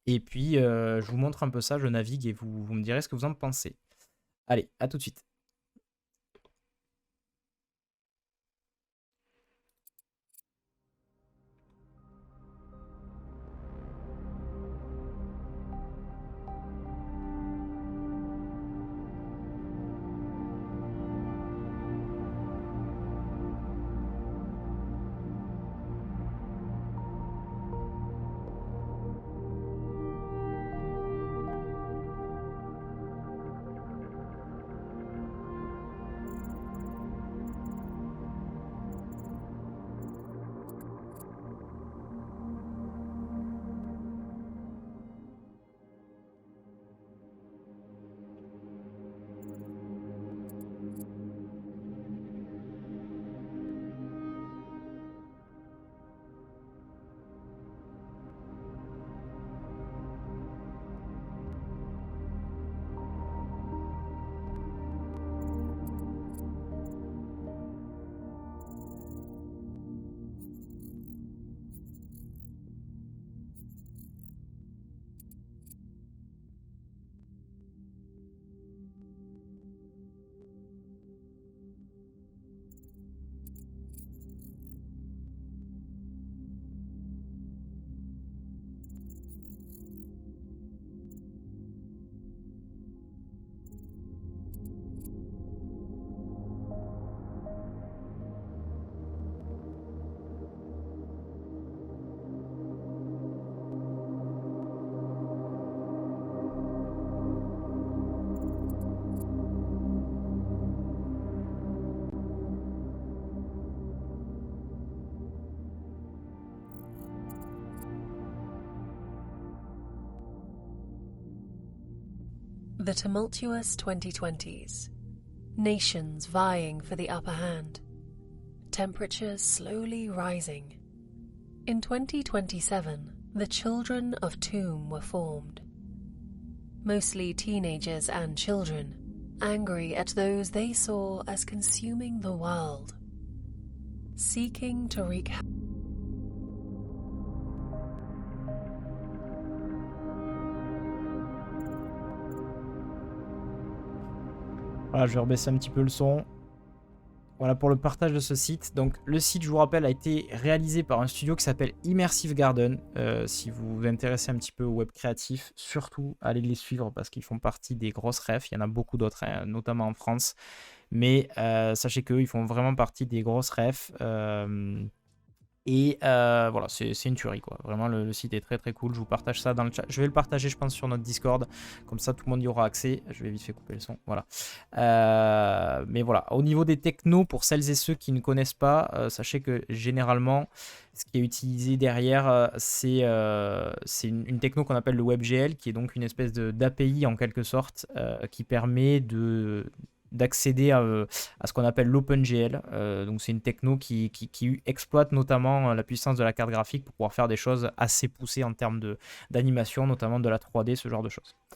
Et puis, je vous montre un peu ça, je navigue et vous me direz ce que vous en pensez. Allez, à tout de suite. The tumultuous 2020s. Nations vying for the upper hand. Temperatures slowly rising. In 2027, the Children of Tomb were formed. Mostly teenagers and children, angry at those they saw as consuming the world. Seeking to wreak havoc. Voilà, je vais rebaisser un petit peu le son. Voilà pour le partage de ce site. Donc le site, je vous rappelle, a été réalisé par un studio qui s'appelle Immersive Garden. Si vous vous intéressez un petit peu au web créatif, surtout allez les suivre parce qu'ils font partie des grosses refs. Il y en a beaucoup d'autres, hein, notamment en France. Mais sachez qu'eux, ils font vraiment partie des grosses refs. Voilà, c'est une tuerie quoi. Vraiment, le site est très très cool. Je vous partage ça dans le chat. Je vais le partager, je pense, sur notre Discord. Comme ça, tout le monde y aura accès. Je vais vite fait couper le son. Voilà. Mais voilà, au niveau des technos, pour celles et ceux qui ne connaissent pas, sachez que généralement, ce qui est utilisé derrière, c'est une techno qu'on appelle le WebGL, qui est donc une espèce d'API en quelque sorte, qui permet d'accéder à ce qu'on appelle l'OpenGL. Donc c'est une techno qui exploite notamment la puissance de la carte graphique pour pouvoir faire des choses assez poussées en termes d'animation, notamment de la 3D, ce genre de choses.